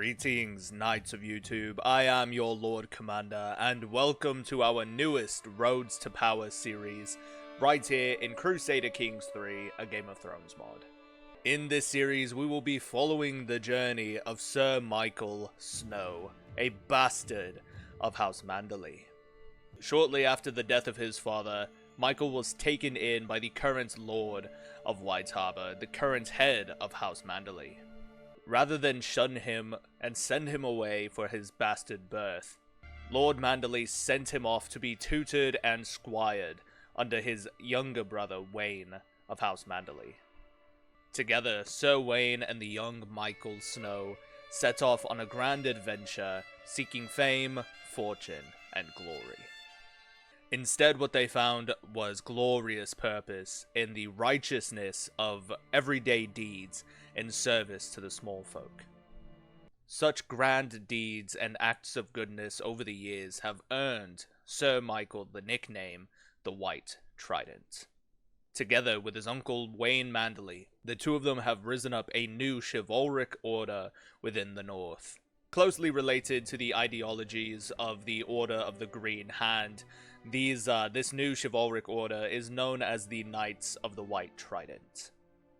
Greetings, Knights of YouTube. I am your Lord Commander, and welcome to our newest Roads to Power series, right here in Crusader Kings 3, a Game of Thrones mod. In this series, we will be following the journey of Sir Mychel Snow, a bastard of House Manderly. Shortly after the death of his father, Mychel was taken in by the current Lord of White Harbor, the current head of House Manderly. Rather than shun him and send him away for his bastard birth, Lord Manderly sent him off to be tutored and squired under his younger brother Wayne of House Manderly. Together, Sir Wayne and the young Mychel Snow set off on a grand adventure, seeking fame, fortune, and glory. Instead, what they found was glorious purpose in the righteousness of everyday deeds in service to the small folk. Such grand deeds and acts of goodness over the years have earned Sir Mychel the nickname the White Trident. Together with his uncle Wayne Manderly, the two of them have risen up a new chivalric order within the North, closely related to the ideologies of the Order of the Green Hand. This new chivalric order is known as the Knights of the White Trident.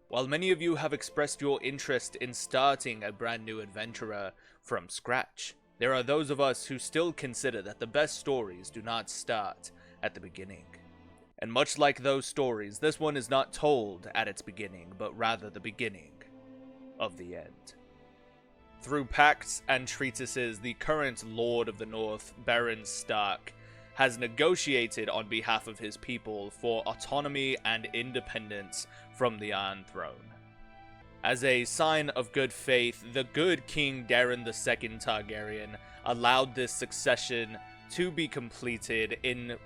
While many of you have expressed your interest in starting a brand new adventurer from scratch, there are those of us who still consider that the best stories do not start at the beginning. And much like those stories, this one is not told at its beginning, but rather the beginning of the end. Through pacts and treatises, the current Lord of the North, Baron Stark, has negotiated on behalf of his people for autonomy and independence from the Iron Throne. As a sign of good faith, the good King Daeron II Targaryen allowed this succession to be completed in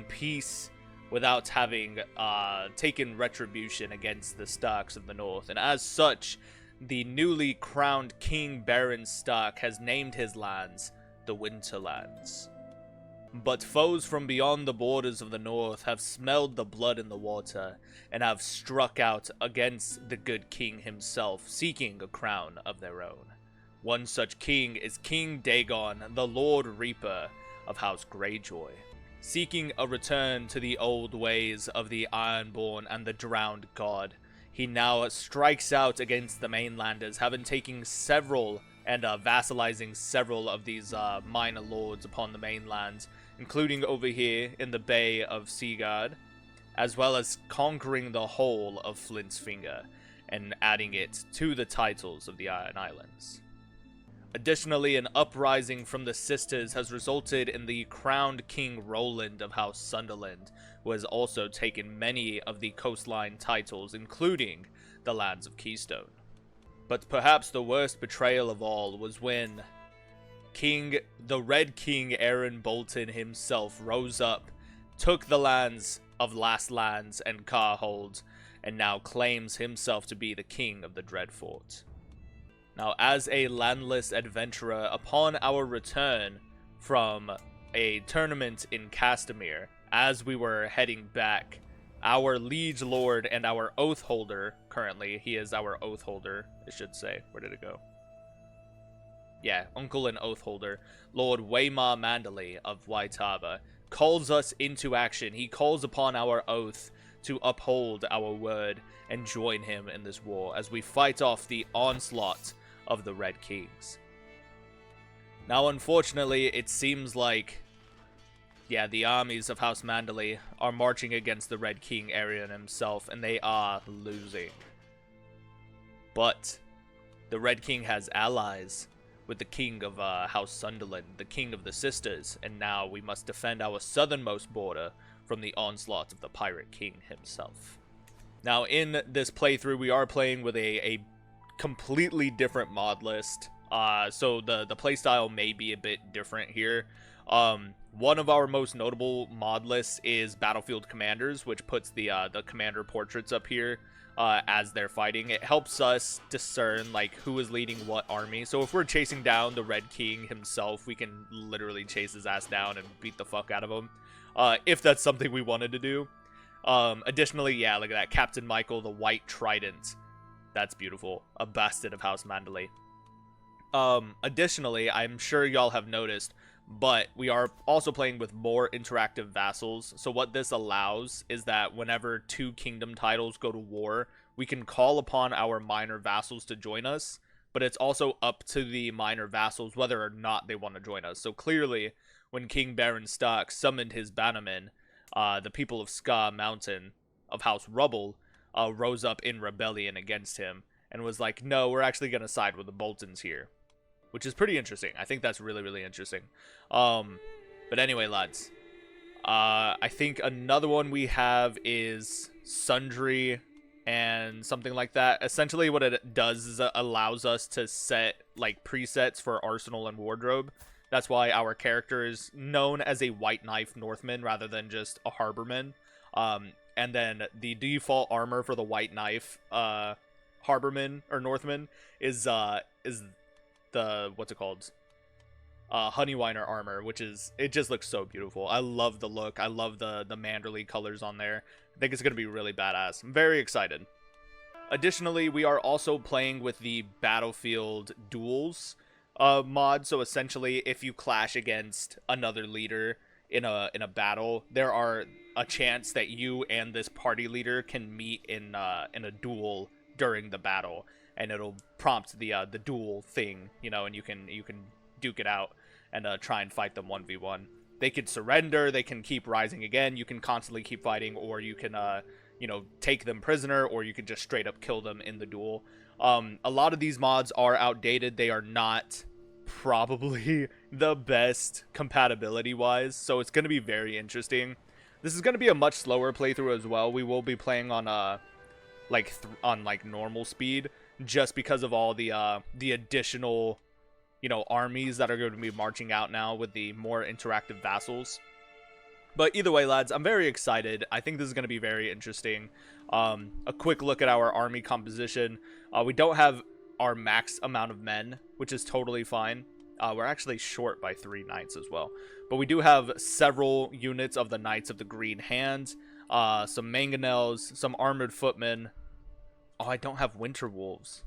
peace without having taken retribution against the Starks of the North, and as such, the newly crowned King Baron Stark has named his lands the Winterlands. But foes from beyond the borders of the North have smelled the blood in the water and have struck out against the good king himself, seeking a crown of their own. One such king is King Dagon, the Lord Reaper of House Greyjoy. Seeking a return to the old ways of the Ironborn and the Drowned God, he now strikes out against the mainlanders, having taken several and vassalizing several of these minor lords upon the mainland, including over here in the Bay of Seagard, as well as conquering the whole of Flint's Finger and adding it to the titles of the Iron Islands. Additionally, an uprising from the sisters has resulted in the crowned King Roland of House Sunderland, who has also taken many of the coastline titles, including the lands of Keystone. But perhaps the worst betrayal of all was when the Red King Aaron Bolton himself rose up, took the lands of Last Lands and Carhold, and now claims himself to be the king of the Dreadfort. Now, as a landless adventurer, upon our return from a tournament in Castamere, as we were heading back, our liege lord and our oath holder, currently, he is our oath holder, I should say. Where did it go? Yeah, uncle and oath holder, Lord Waymar Manderly of White Harbor, calls us into action. He calls upon our oath to uphold our word and join him in this war as we fight off the onslaught of the Red Kings. Now, unfortunately, it seems like the armies of House Manderly are marching against the Red King Arion himself, and they are losing. But the Red King has allies with the King of House Sunderland, the King of the Sisters, and now we must defend our southernmost border from the onslaught of the Pirate King himself. Now, in this playthrough, we are playing with a completely different mod list, so the playstyle may be a bit different here. One of our most notable mod lists is Battlefield Commanders, which puts the commander portraits up here as they're fighting. It helps us discern like who is leading what army. So if we're chasing down the Red King himself, we can literally chase his ass down and beat the fuck out of him, if that's something we wanted to do. Additionally, yeah, look at that, Captain Mychel, the White Trident. That's beautiful. A bastard of House Manderly. Additionally, I'm sure y'all have noticed, but we are also playing with more interactive vassals. So what this allows is that whenever two kingdom titles go to war, we can call upon our minor vassals to join us, but it's also up to the minor vassals whether or not they want to join us. So clearly, when King Baron Stark summoned his bannermen, the people of Scar Mountain of House Rubble rose up in rebellion against him and was like, no, we're actually going to side with the Boltons here, which is pretty interesting. I think that's really, really interesting. But anyway, lads, I think another one we have is Sundry and something like that. Essentially what it does is it allows us to set like presets for arsenal and wardrobe. That's why our character is known as a White Knife Northman rather than just a Harborman. And then the default armor for the White Knife Harborman or Northman is the, what's it called? Honeywiner armor, which is, it just looks so beautiful. I love the look. I love the Manderly colors on there. I think it's going to be really badass. I'm very excited. Additionally, we are also playing with the Battlefield Duels mod. So essentially, if you clash against another leader in a battle, there are a chance that you and this party leader can meet in a duel during the battle, and it'll prompt the duel thing, you know, and you can duke it out and try and fight them 1v1. They can surrender, they can keep rising again, you can constantly keep fighting, or you can you know, take them prisoner, or you can just straight up kill them in the duel. A lot of these mods are outdated. They are not probably the best compatibility wise, so it's going to be very interesting. This is going to be a much slower playthrough as well. We will be playing on like normal speed, just because of all the additional, you know, armies that are going to be marching out now with the more interactive vassals. But either way, lads, I'm very excited. I think this is going to be very interesting. A quick look at our army composition. We don't have our max amount of men, which is totally fine. We're actually short by 3 knights as well. But we do have several units of the Knights of the Green Hand, some mangonels, some armored footmen. Oh, I don't have winter wolves.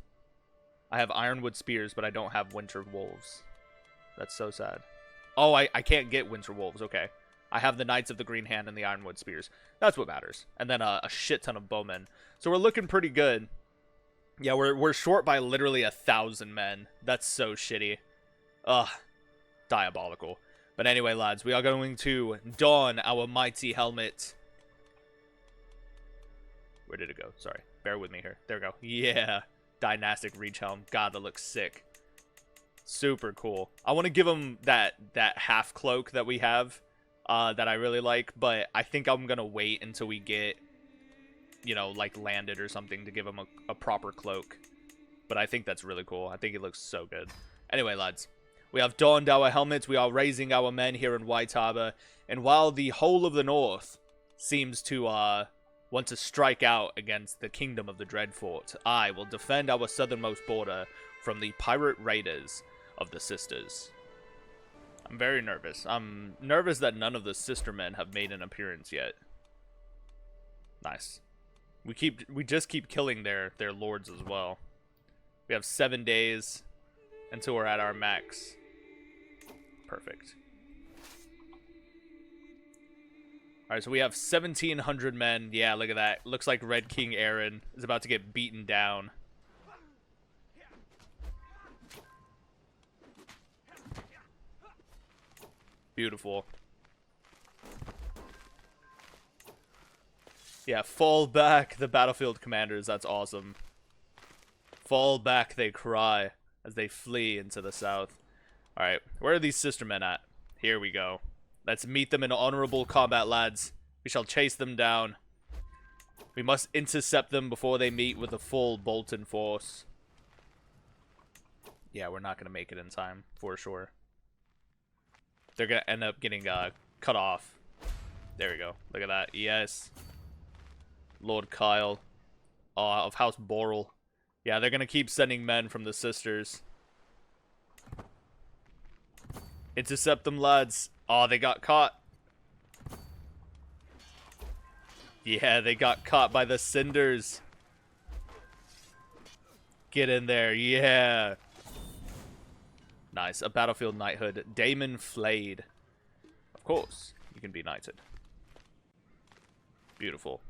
I have ironwood spears, but I don't have winter wolves. That's so sad. Oh, I can't get winter wolves. Okay. I have the Knights of the Green Hand and the ironwood spears. That's what matters. And then a shit ton of bowmen. So we're looking pretty good. Yeah, we're short by literally 1,000 men. That's so shitty. Ugh. Diabolical. But anyway, lads, we are going to don our mighty helmet. Where did it go? Sorry. Bear with me here. There we go. Yeah. Dynastic Reach Helm. God, that looks sick. Super cool. I want to give him that half cloak that we have, that I really like, but I think I'm going to wait until we get, you know, like landed or something to give him a proper cloak. But I think that's really cool. I think it looks so good. Anyway, lads, we have donned our helmets. We are raising our men here in White Harbor. And while the whole of the North seems to want to strike out against the Kingdom of the Dreadfort, I will defend our southernmost border from the pirate raiders of the Sisters. I'm very nervous. I'm nervous that none of the sister men have made an appearance yet. Nice. We just keep killing their lords as well. We have 7 days until we're at our max. Perfect. Alright, so we have 1,700 men. Yeah, look at that. Looks like Red King Aaron is about to get beaten down. Beautiful. Yeah, fall back, the battlefield commanders. That's awesome. Fall back, they cry as they flee into the south. Alright, where are these sister men at? Here we go. Let's meet them in honorable combat, lads. We shall chase them down. We must intercept them before they meet with the full Bolton force. Yeah, we're not going to make it in time, for sure. They're going to end up getting cut off. There we go. Look at that. Yes. Lord Kyle of House Boral. Yeah, they're going to keep sending men from the sisters. Intercept them, lads. Oh, they got caught. Yeah, they got caught by the cinders. Get in there. Yeah. Nice. A battlefield knighthood. Daemon Flayed. Of course, you can be knighted. Beautiful.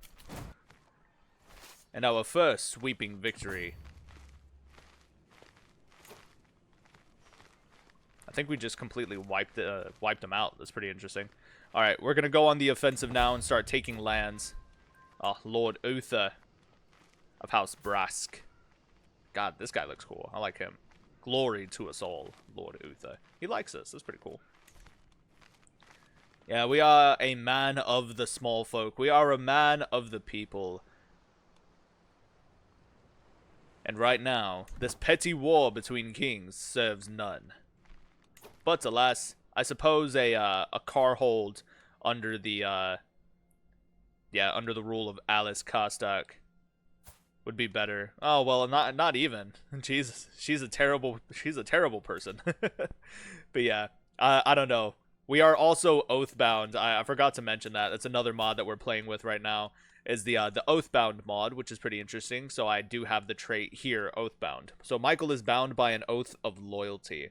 And our first sweeping victory. I think we just completely wiped them out. That's pretty interesting. Alright, we're going to go on the offensive now and start taking lands. Lord Uther of House Brask. God, this guy looks cool. I like him. Glory to us all, Lord Uther. He likes us. That's pretty cool. Yeah, we are a man of the small folk. We are a man of the people. And right now, this petty war between kings serves none. But alas, I suppose a Carhold under the under the rule of Alice Karstark would be better. Oh well, not even. Jesus, she's a terrible person. But yeah, I don't know. We are also Oathbound. I forgot to mention that. That's another mod that we're playing with right now. Is the Oathbound mod, which is pretty interesting. So I do have the trait here, Oathbound. So Mychel is bound by an oath of loyalty.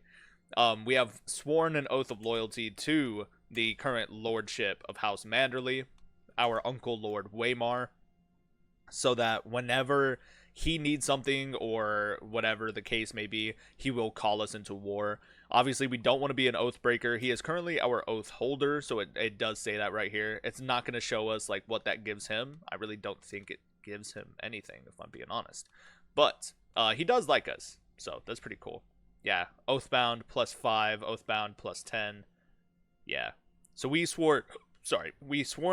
We have sworn an oath of loyalty to the current lordship of House Manderly, our uncle Lord Waymar, so that whenever he needs something or whatever the case may be, he will call us into war. Obviously, we don't want to be an oath breaker. He is currently our oath holder, so it does say that right here. It's not going to show us like what that gives him. I really don't think it gives him anything, if I'm being honest. But he does like us, so that's pretty cool. Yeah, Oathbound +5, Oathbound +10. Yeah. So we swore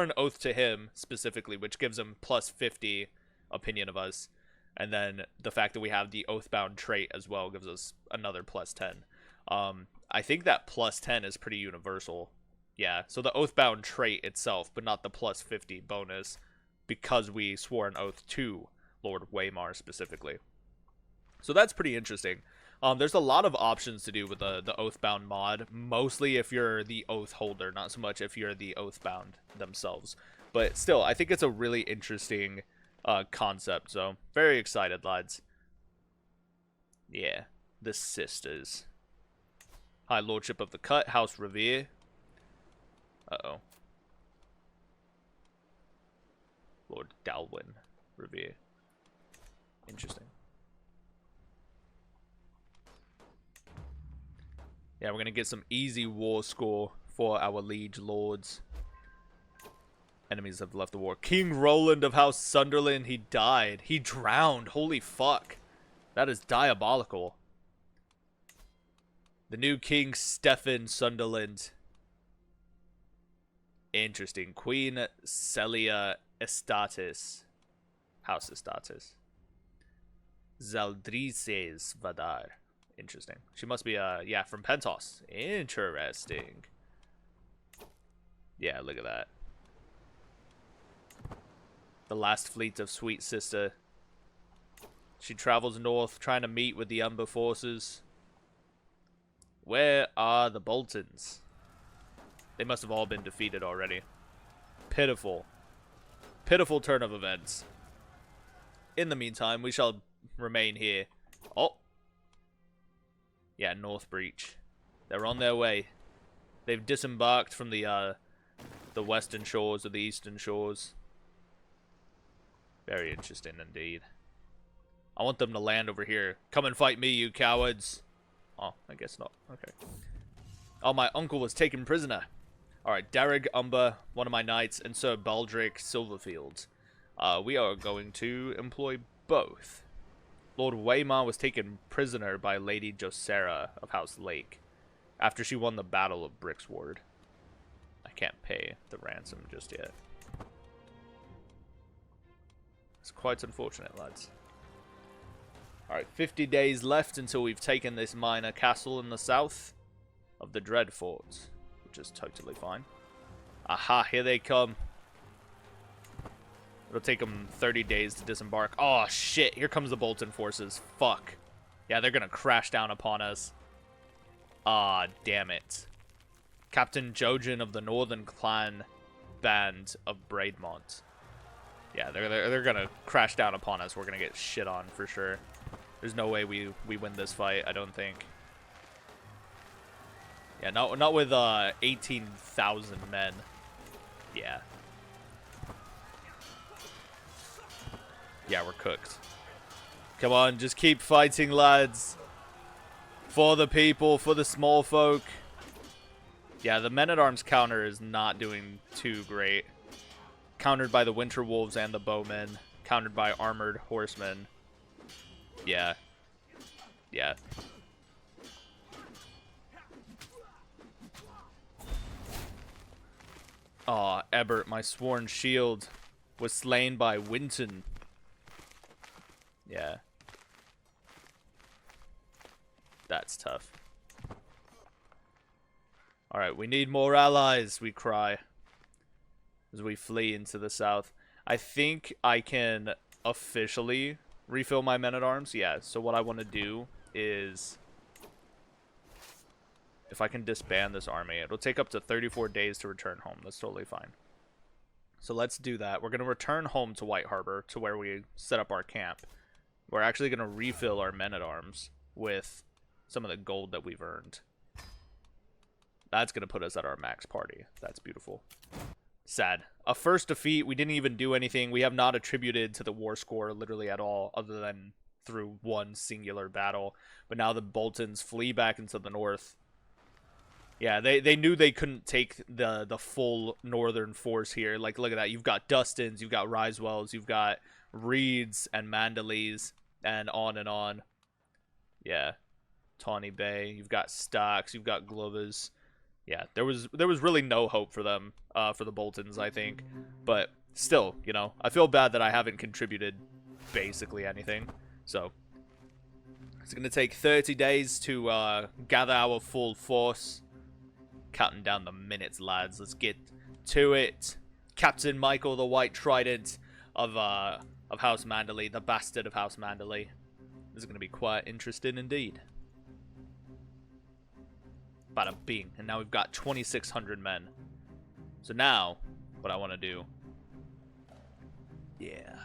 an oath to him specifically, which gives him +50 opinion of us. And then the fact that we have the Oathbound trait as well gives us another +10. I think that +10 is pretty universal. Yeah, so the Oathbound trait itself, but not the +50 bonus, because we swore an oath to Lord Waymar specifically. So that's pretty interesting. There's a lot of options to do with the Oathbound mod, mostly if you're the oath holder, not so much if you're the Oathbound themselves. But still, I think it's a really interesting concept, so very excited, lads. Yeah, the sisters. High Lordship of the Cut, House Revere. Uh-oh. Lord Dalwyn Revere. Interesting. Yeah, we're going to get some easy war score for our liege lords. Enemies have left the war. King Roland of House Sunderland, he died. He drowned. Holy fuck. That is diabolical. The new King Stefan Sunderland. Interesting. Queen Celia Estatis. House Estatis. Zaldrices Vadar. Interesting. She must be, yeah, from Pentos. Interesting. Yeah, look at that. The last fleet of Sweet Sister. She travels north, trying to meet with the Umber forces. Where are the Boltons? They must have all been defeated already. Pitiful. Pitiful turn of events. In the meantime, we shall remain here. Oh. Yeah, North Breach. They're on their way. They've disembarked from the western shores or the eastern shores. Very interesting indeed. I want them to land over here. Come and fight me, you cowards. Oh, I guess not. Okay. Oh, my uncle was taken prisoner. Alright, Darrig Umber, one of my knights, and Sir Baldric Silverfield. We are going to employ both. Lord Waymar was taken prisoner by Lady Josera of House Lake after she won the Battle of Brixward. I can't pay the ransom just yet. It's quite unfortunate, lads. Alright, 50 days left until we've taken this minor castle in the south of the Dreadfort, which is totally fine. Aha, here they come. It'll take them 30 days to disembark. Oh, shit. Here comes the Bolton forces. Fuck. Yeah, they're going to crash down upon us. Ah, damn it. Captain Jojen of the Northern Clan Band of Braidmont. Yeah, they're going to crash down upon us. We're going to get shit on for sure. There's no way we win this fight, I don't think. Yeah, not with 18,000 men. Yeah. Yeah, we're cooked. Come on, just keep fighting, lads. For the people, for the small folk. Yeah, the men-at-arms counter is not doing too great. Countered by the Winter Wolves and the Bowmen. Countered by armored horsemen. Yeah. Yeah. Aw, Ebert, my sworn shield, was slain by Winton. Yeah. That's tough. Alright, we need more allies, we cry. As we flee into the south. I think I can officially refill my men-at-arms. Yeah, so what I want to do is... if I can disband this army, it'll take up to 34 days to return home. That's totally fine. So let's do that. We're going to return home to White Harbor, to where we set up our camp. We're actually going to refill our men-at-arms with some of the gold that we've earned. That's going to put us at our max party. That's beautiful. Sad. A first defeat. We didn't even do anything. We have not attributed to the war score literally at all, other than through one singular battle. But now the Boltons flee back into the north. Yeah, they knew they couldn't take the full northern force here. Like, look at that. You've got Dustins, you've got Risewells, you've got Reeds and Manderlys, and on and on. Yeah. Tawny Bay, you've got Starks, you've got Glovers. Yeah, there was really no hope for them, for the Boltons, I think. But still, you know, I feel bad that I haven't contributed basically anything. So, it's going to take 30 days to gather our full force. Counting down the minutes, lads. Let's get to it. Captain Mychel, the White Trident of House Manderly, the bastard of House Manderly. This is going to be quite interesting indeed. Bada bing. And now we've got 2,600 men. So now, what I want to do... yeah.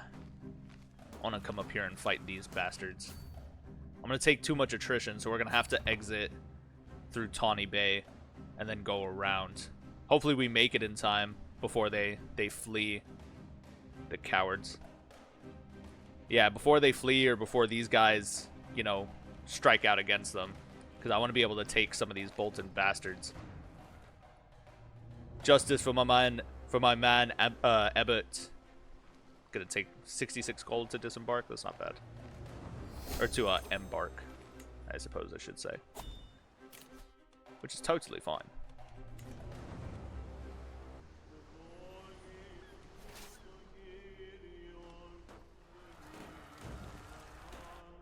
I want to come up here and fight these bastards. I'm going to take too much attrition, so we're going to have to exit through Tawny Bay and then go around. Hopefully we make it in time before they flee. The cowards. Yeah, before they flee or before these guys, you know, strike out against them. Because I want to be able to take some of these Bolton bastards. Justice for my man Ebert. Gonna take 66 gold to disembark. That's not bad. Or to embark, I suppose I should say. Which is totally fine.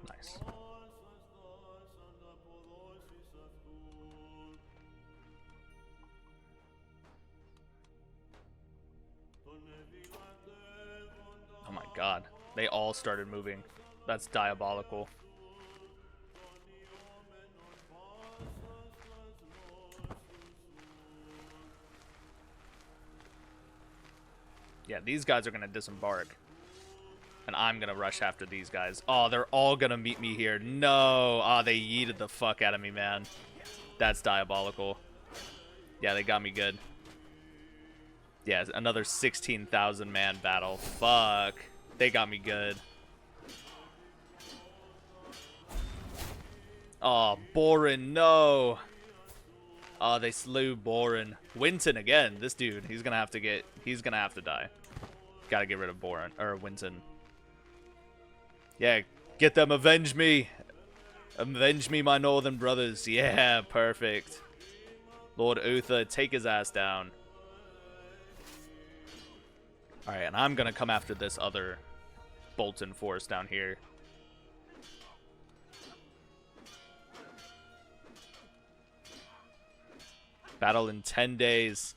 Nice. Oh my god. They all started moving. That's diabolical. Yeah, these guys are going to disembark. And I'm going to rush after these guys. Oh, they're all going to meet me here. No. Oh, they yeeted the fuck out of me, man. That's diabolical. Yeah, they got me good. Yeah, another 16,000 man battle. Fuck. They got me good. Oh, Boren, no. Oh, they slew Boren. Winton again. This dude, he's gonna have to die. Gotta get rid of Boren, or Winton. Yeah, get them, avenge me. Avenge me, my northern brothers. Yeah, perfect. Lord Uther, take his ass down. Alright, and I'm gonna come after this other Bolton force down here. Battle in 10 days.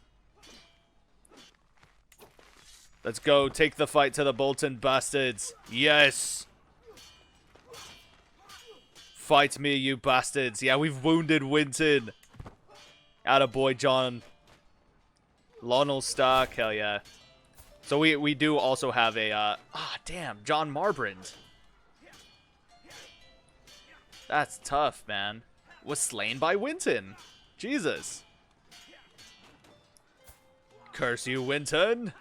Let's go. Take the fight to the Bolton bastards. Yes. Fight me, you bastards. Yeah, we've wounded Winton. Attaboy, John. Lonel Stark. Hell yeah. So we do also have a... damn. John Marbrand. That's tough, man. Was slain by Winton. Jesus. Curse you, Winton.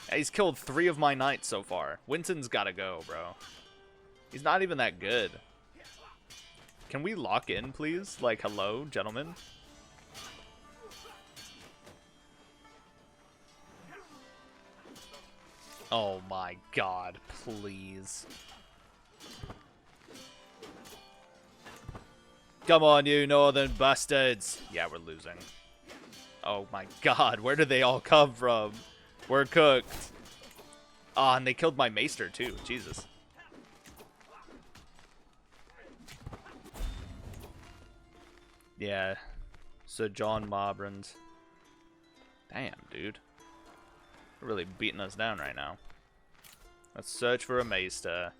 Yeah, he's killed 3 of my knights so far. Winton's gotta go, bro. He's not even that good. Can we lock in, please? Like, hello, gentlemen? Oh my god, please. Come on, you northern bastards. Yeah, we're losing. Oh my god, where did they all come from? We're cooked. Ah, and they killed my maester too. Jesus. Yeah. Sir John Marbrand. Damn, dude. They're really beating us down right now. Let's search for a maester.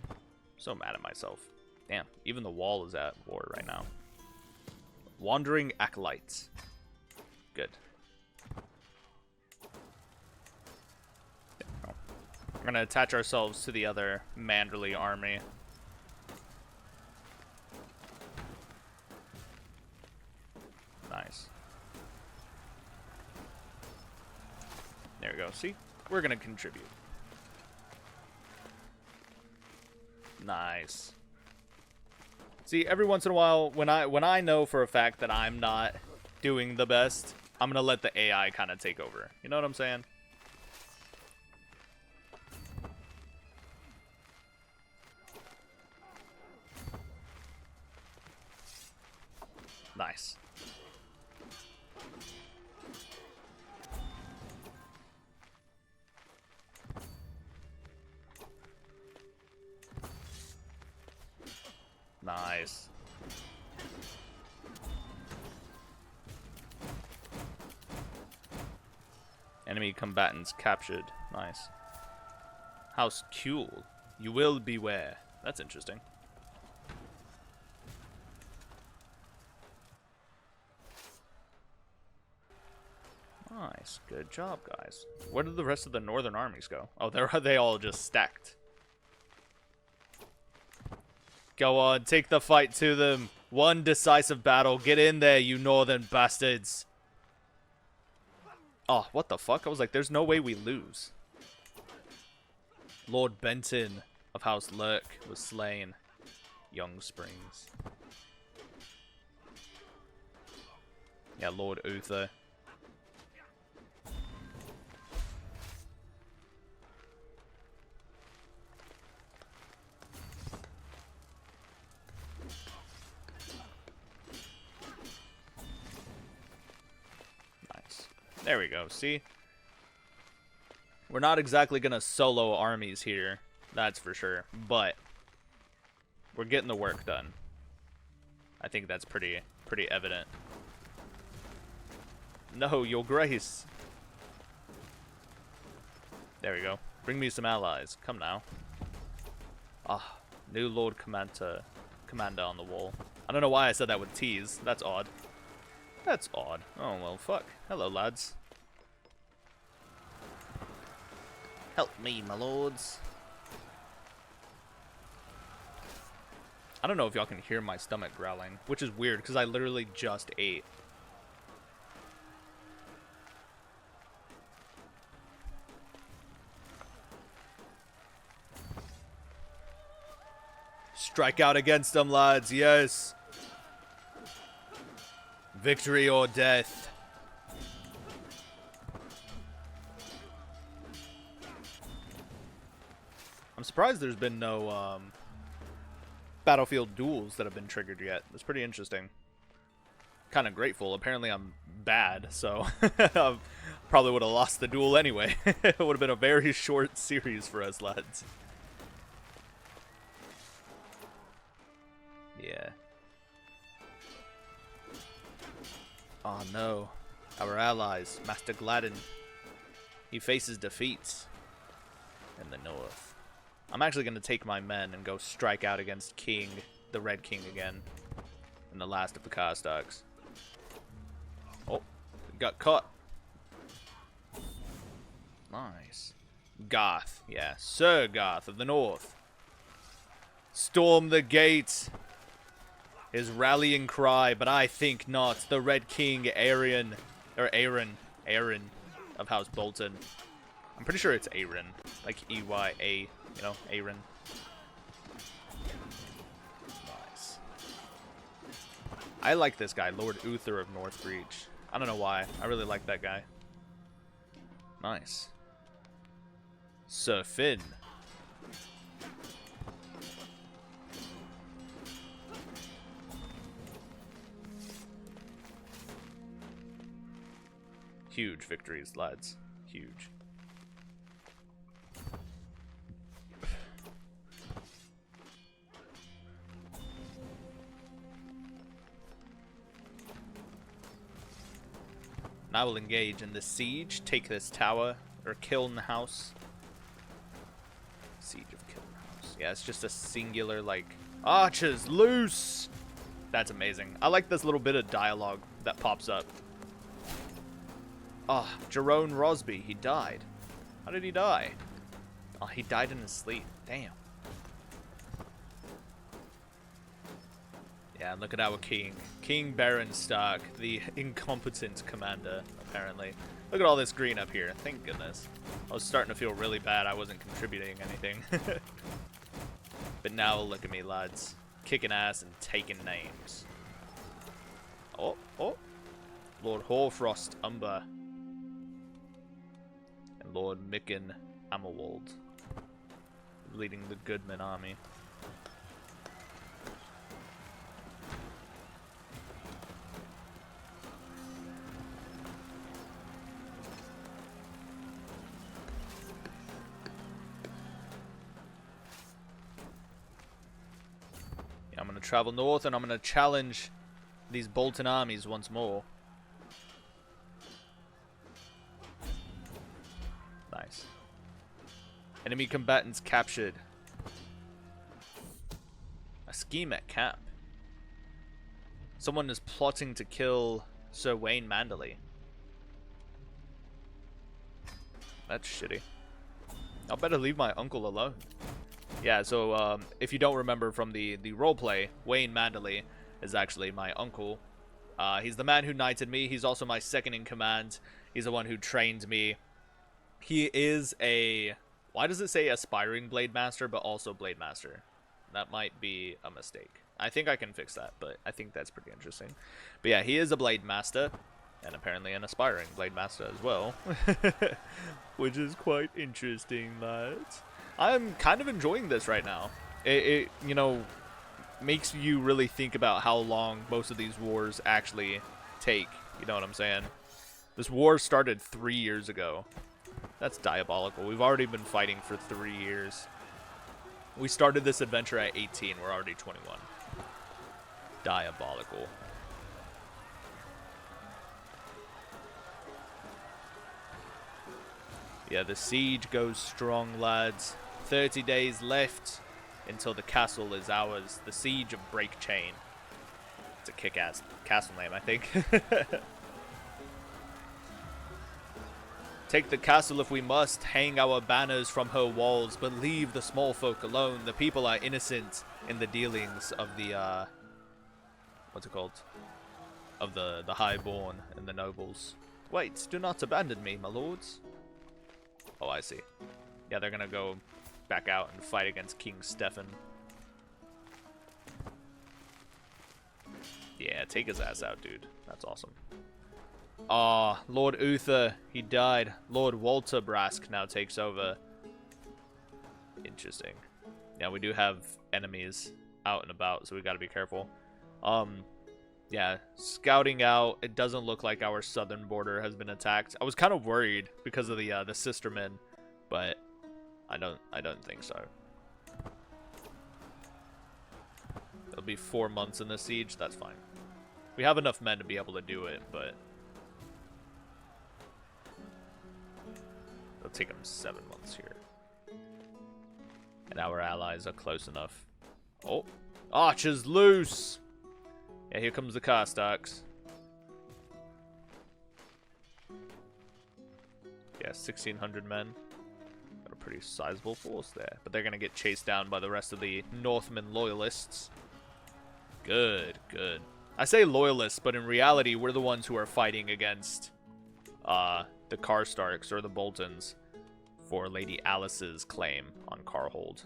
I'm so mad at myself. Damn, even the wall is at war right now. Wandering acolytes. Good. There we go. We're gonna attach ourselves to the other Manderly army. Nice. There we go. See? We're gonna contribute. Nice. See, every once in a while, when I know for a fact that I'm not doing the best, I'm gonna let the AI kind of take over. You know what I'm saying? Nice. Nice. Enemy combatants captured. Nice. House Kuhl. You will beware. That's interesting. Nice. Good job, guys. Where did the rest of the northern armies go? Oh, they all just stacked. Go on, take the fight to them. One decisive battle. Get in there, you northern bastards. Oh, what the fuck? I was like, there's no way we lose. Lord Benton of House Lurk was slain. Young Springs. Yeah, Lord Uther. There we go, see? We're not exactly gonna solo armies here, that's for sure, but we're getting the work done. I think that's pretty evident. No, your grace. There we go. Bring me some allies. Come now. Ah, new Lord Commander on the wall. I don't know why I said that with T's. That's odd. That's odd. Oh, well, fuck. Hello, lads. Help me, my lords. I don't know if y'all can hear my stomach growling, which is weird, because I literally just ate. Strike out against them, lads. Yes. Victory or death. I'm surprised there's been no battlefield duels that have been triggered yet. That's pretty interesting. Kind of grateful. Apparently I'm bad, so I probably would have lost the duel anyway. It would have been a very short series for us, lads. Yeah. Oh no, our allies, Master Gladden. He faces defeat in the north. I'm actually going to take my men and go strike out against King, the Red King again, in the last of the Karstocks. Oh, got caught. Nice. Garth, yeah, Sir Garth of the North. Storm the gate. his rallying cry, but I think not. The Red King, Aaron of House Bolton. I'm pretty sure it's Aaron, like E-Y-A, you know, Aaron. Nice. I like this guy, Lord Uther of Northbreach. I don't know why. I really like that guy. Nice. Sir Finn. Huge victories, lads. Huge. Now we'll engage in the siege, take this tower, or Kiln House. Siege of Kiln House. Yeah, it's just a singular, like, archers, loose! That's amazing. I like this little bit of dialogue that pops up. Oh, Jerome Rosby, he died. How did he die? Oh, he died in his sleep. Damn. Yeah, look at our king. King Baron Stark, the incompetent commander, apparently. Look at all this green up here. Thank goodness. I was starting to feel really bad I wasn't contributing anything. But now look at me, lads. Kicking ass and taking names. Oh, oh. Lord Horfrost Umber. And Lord Mychel Amerwald. Leading the Goodman army. I'm going to travel north and I'm going to challenge these Bolton armies once more. Nice. Enemy combatants captured. A scheme at camp. Someone is plotting to kill Sir Wayne Manderly. That's shitty. I'll better leave my uncle alone. Yeah, so if you don't remember from the roleplay, Wayne Manderly is actually my uncle. He's the man who knighted me. He's also my second in command. He's the one who trained me. He is a... Why does it say aspiring blade master, but also blade master? That might be a mistake. I think I can fix that, but I think that's pretty interesting. But yeah, he is a blade master, and apparently an aspiring blade master as well. Which is quite interesting, lads. I'm kind of enjoying this right now. It you know, makes you really think about how long most of these wars actually take. You know what I'm saying? This war started 3 years ago. That's diabolical. We've already been fighting for 3 years. We started this adventure at 18. We're already 21. Diabolical. Yeah, the siege goes strong, lads. 30 days left until the castle is ours. The Siege of Break Chain. It's a kick-ass castle name, I think. Take the castle if we must, hang our banners from her walls, but leave the small folk alone. The people are innocent in the dealings of the, what's it called? Of the highborn and the nobles. Wait, do not abandon me, my lords. Oh, I see. Yeah, they're gonna go back out and fight against King Stefan. Yeah, take his ass out, dude. That's awesome. Ah, Lord Uther, he died. Lord Walter Brask now takes over. Interesting. Yeah, we do have enemies out and about, so we gotta be careful. Yeah, scouting out. It doesn't look like our southern border has been attacked. I was kind of worried because of the Sistermen, but I don't think so. It'll be 4 months in the siege. That's fine. We have enough men to be able to do it, but it'll take them 7 months here. And our allies are close enough. Oh, archers loose! Yeah, here comes the Karstarks. Yeah, 1,600 men. Got a pretty sizable force there. But they're going to get chased down by the rest of the Northmen loyalists. Good, good. I say loyalists, but in reality, we're the ones who are fighting against the Karstarks or the Boltons for Lady Alice's claim on Carhold.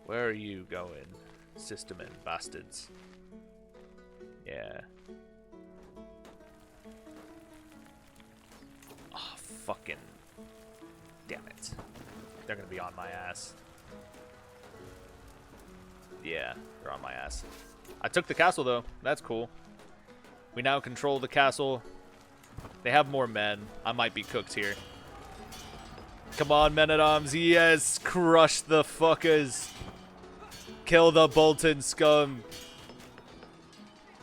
Where are you going, Sisterman bastards? Yeah. Oh, fucking... Damn it. They're gonna be on my ass. Yeah, they're on my ass. I took the castle, though. That's cool. We now control the castle. They have more men. I might be cooked here. Come on, men-at-arms. Yes! Crush the fuckers. Kill the Bolton scum.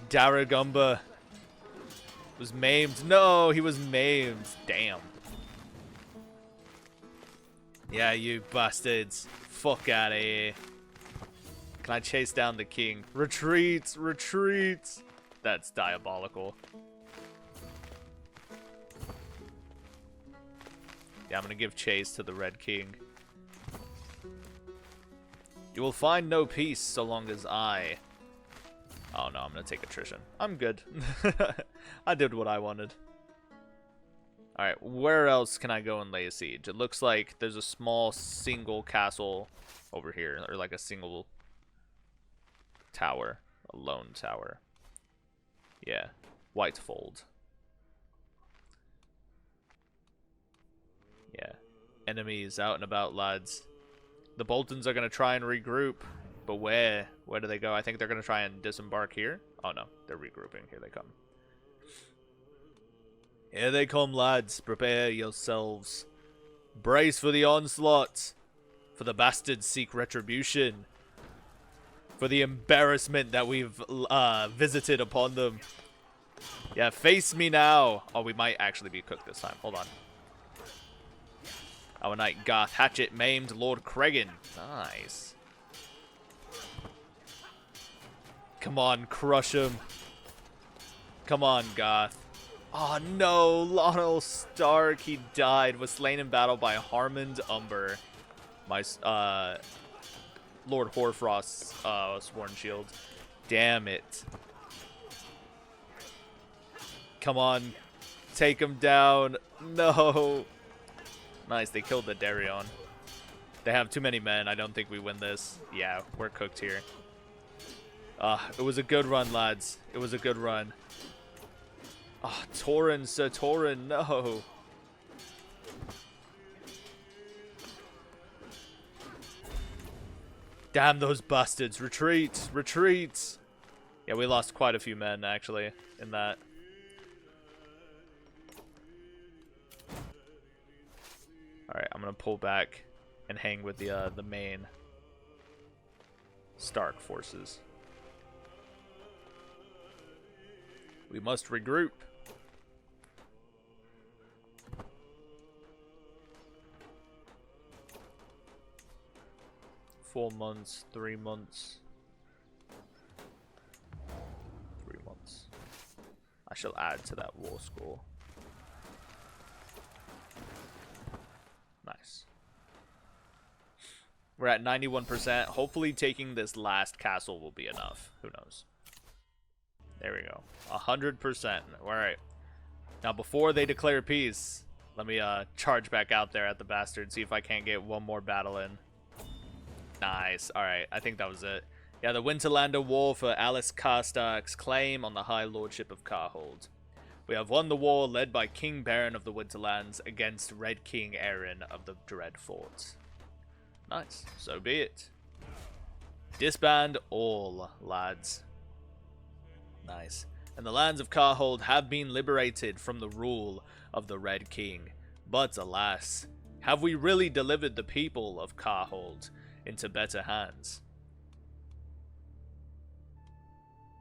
Daragumba was maimed. No, he was maimed. Damn. Yeah, you bastards. Fuck out of here. Can I chase down the king? Retreat! Retreat! That's diabolical. Yeah, I'm gonna give chase to the Red King. You will find no peace so long as I... Oh no, I'm gonna take attrition. I'm good. I did what I wanted. Alright, where else can I go and lay a siege? It looks like there's a small single castle over here, or like a single tower. A lone tower. Yeah, Whitefold. Yeah. Enemies out and about, lads. The Boltons are going to try and regroup, but where? Where do they go? I think they're going to try and disembark here. Oh no, they're regrouping. Here they come. Here they come, lads. Prepare yourselves. Brace for the onslaught. For the bastards seek retribution. For the embarrassment that we've visited upon them. Yeah, face me now. Oh, we might actually be cooked this time. Hold on. Our knight Garth Hatchet maimed Lord Cregan. Nice. Come on, crush him. Come on, Garth. Oh no, Lionel Stark, he died, was slain in battle by Harmond Umber. My, Lord Hoarfrost's, sworn shield. Damn it. Come on, take him down. No. Nice, they killed the Darion. They have too many men. I don't think we win this. Yeah, we're cooked here. It was a good run, lads. It was a good run. Oh, Torrin, Sir Torrin, no. Damn those bastards. Retreat, retreat. Yeah, we lost quite a few men, actually, in that. Alright, I'm gonna pull back and hang with the main Stark forces. We must regroup. 4 months, 3 months. 3 months. I shall add to that war score. Nice. We're at 91%. Hopefully taking this last castle will be enough. Who knows? There we go. 100%. Alright. Now before they declare peace, let me charge back out there at the bastard, see if I can't get one more battle in. Nice. Alright, I think that was it. Yeah, the Winterlander War for Alice Karstark's claim on the High Lordship of Carhold. We have won the war led by King Baron of the Winterlands against Red King Aaron of the Dread Fort. Nice. So be it. Disband all, lads. Nice. And the lands of Carhold have been liberated from the rule of the Red King. But alas, have we really delivered the people of Carhold into better hands?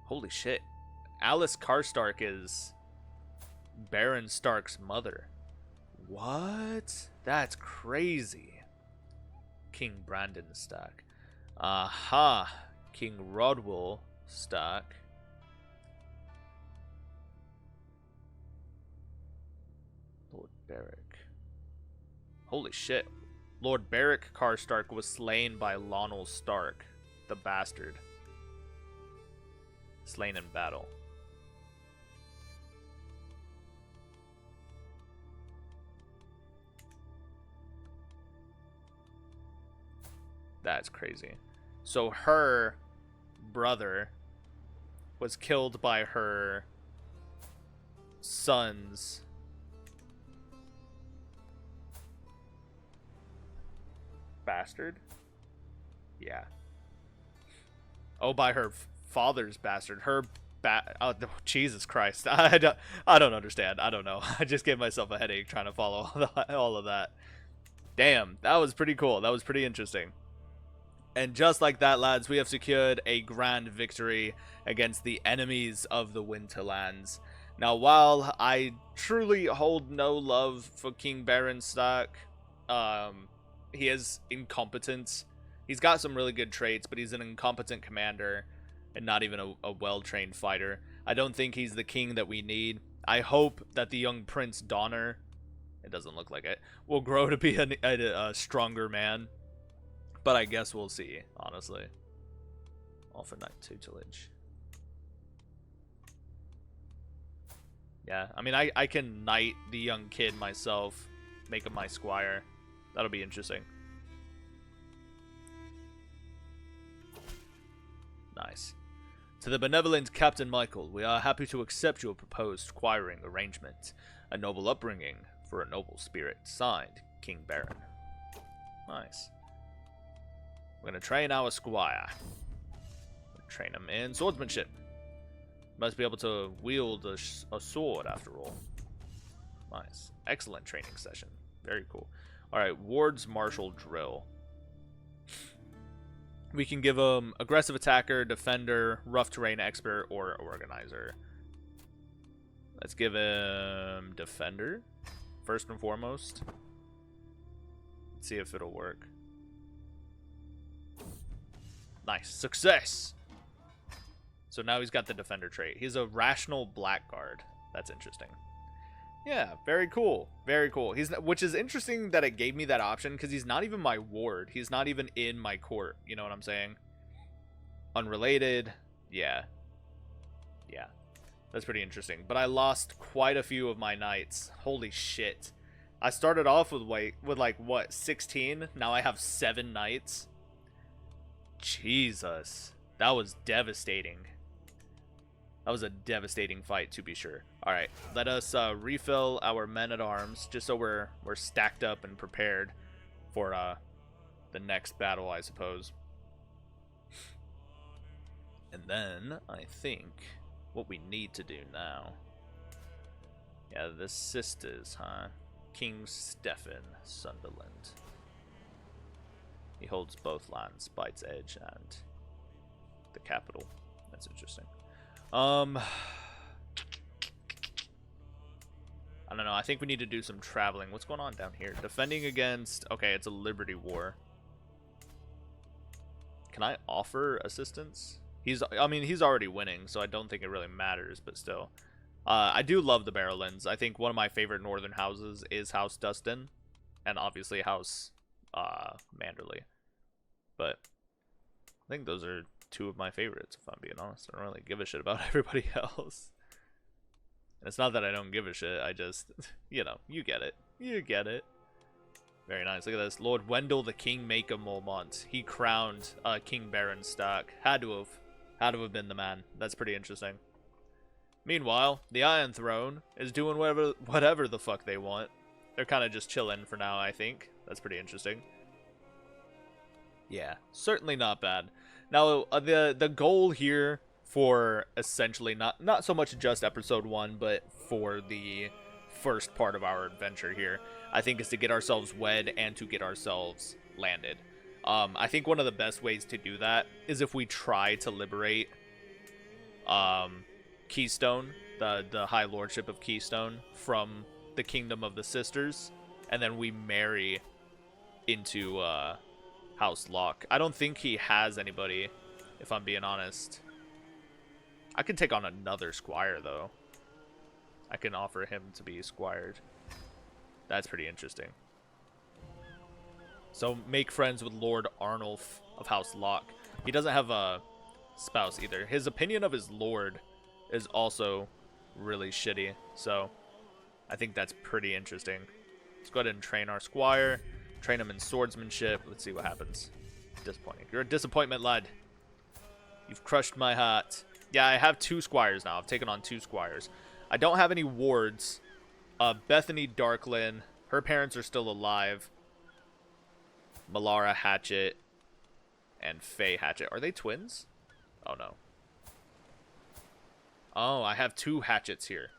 Holy shit. Alice Karstark is Baron Stark's mother. What? That's crazy. King Brandon Stark. Aha. King Rodwell Stark. Beric. Holy shit. Lord Beric Karstark was slain by Lionel Stark, the bastard. Slain in battle. That's crazy. So her brother was killed by her son's bastard? Yeah. Oh, by her father's bastard. Her oh, Jesus Christ. I don't understand. I don't know. I just gave myself a headache trying to follow all of that. Damn, that was pretty cool. That was pretty interesting. And just like that, lads, we have secured a grand victory against the enemies of the Winterlands. Now, while I truly hold no love for King Beren Stark, he is incompetent. He's got some really good traits, but he's an incompetent commander and not even a well-trained fighter. I don't think he's the king that we need. I hope that the young Prince Donner, it doesn't look like it, will grow to be a stronger man. But I guess we'll see, honestly. Offer knight tutelage. Yeah, I mean, I can knight the young kid myself, make him my squire. That'll be interesting. Nice. To the benevolent Captain Mychel, we are happy to accept your proposed squiring arrangement. A noble upbringing for a noble spirit. Signed, King Beren. Nice. We're going to train our squire. Train him in swordsmanship. Must be able to wield a sword after all. Nice. Excellent training session. Very cool. Alright, Ward's Martial Drill. We can give him aggressive attacker, defender, rough terrain expert, or organizer. Let's give him defender first and foremost. Let's see if it'll work. Nice. Success! So now he's got the defender trait. He's a rational blackguard. That's interesting. Yeah, very cool. Very cool. Which is interesting that it gave me that option, because he's not even my ward. He's not even in my court. You know what I'm saying? Unrelated. Yeah. Yeah. That's pretty interesting. But I lost quite a few of my knights. Holy shit. I started off with like what, 16? Now I have 7 knights. Jesus. That was devastating. That was a devastating fight, to be sure. Alright, let us refill our men-at-arms, just so we're stacked up and prepared for the next battle, I suppose. And then, I think, what we need to do now... Yeah, the sisters, huh? King Stefan, Sunderland. He holds both lands, Bite's Edge and the capital. That's interesting. I don't know. I think we need to do some traveling. What's going on down here? Defending against... Okay, it's a Liberty War. Can I offer assistance? I mean, he's already winning, so I don't think it really matters, but still. I do love the Barrowlands. I think one of my favorite northern houses is House Dustin, and obviously House Manderly. But I think those are 2 of my favorites, if I'm being honest. I don't really give a shit about everybody else. And it's not that I don't give a shit, I just, you know, you get it. You get it. Very nice. Look at this. Lord Wendell the Kingmaker Mormont. He crowned King Beren Stark. Had to have been the man. That's pretty interesting. Meanwhile, the Iron Throne is doing whatever the fuck they want. They're kind of just chilling for now, I think. That's pretty interesting. Yeah, certainly not bad. Now, the goal here for essentially not so much just episode 1, but for the first part of our adventure here, I think, is to get ourselves wed and to get ourselves landed. I think one of the best ways to do that is if we try to liberate Keystone, the High Lordship of Keystone, from the Kingdom of the Sisters, and then we marry into House Locke. I don't think he has anybody, if I'm being honest. I could take on another squire, though. I can offer him to be squired. That's pretty interesting. So make friends with Lord Arnulf of House Locke. He doesn't have a spouse either. His opinion of his lord is also really shitty. So I think that's pretty interesting. Let's go ahead and train our squire. Train him in swordsmanship. Let's see what happens. Disappointing. You're a disappointment, lad. You've crushed my heart. Yeah, I have 2 squires now. I've taken on 2 squires. I don't have any wards. Bethany Darklyn. Her parents are still alive. Malara Hatchet. And Faye Hatchet. Are they twins? Oh, no. Oh, I have 2 Hatchets here.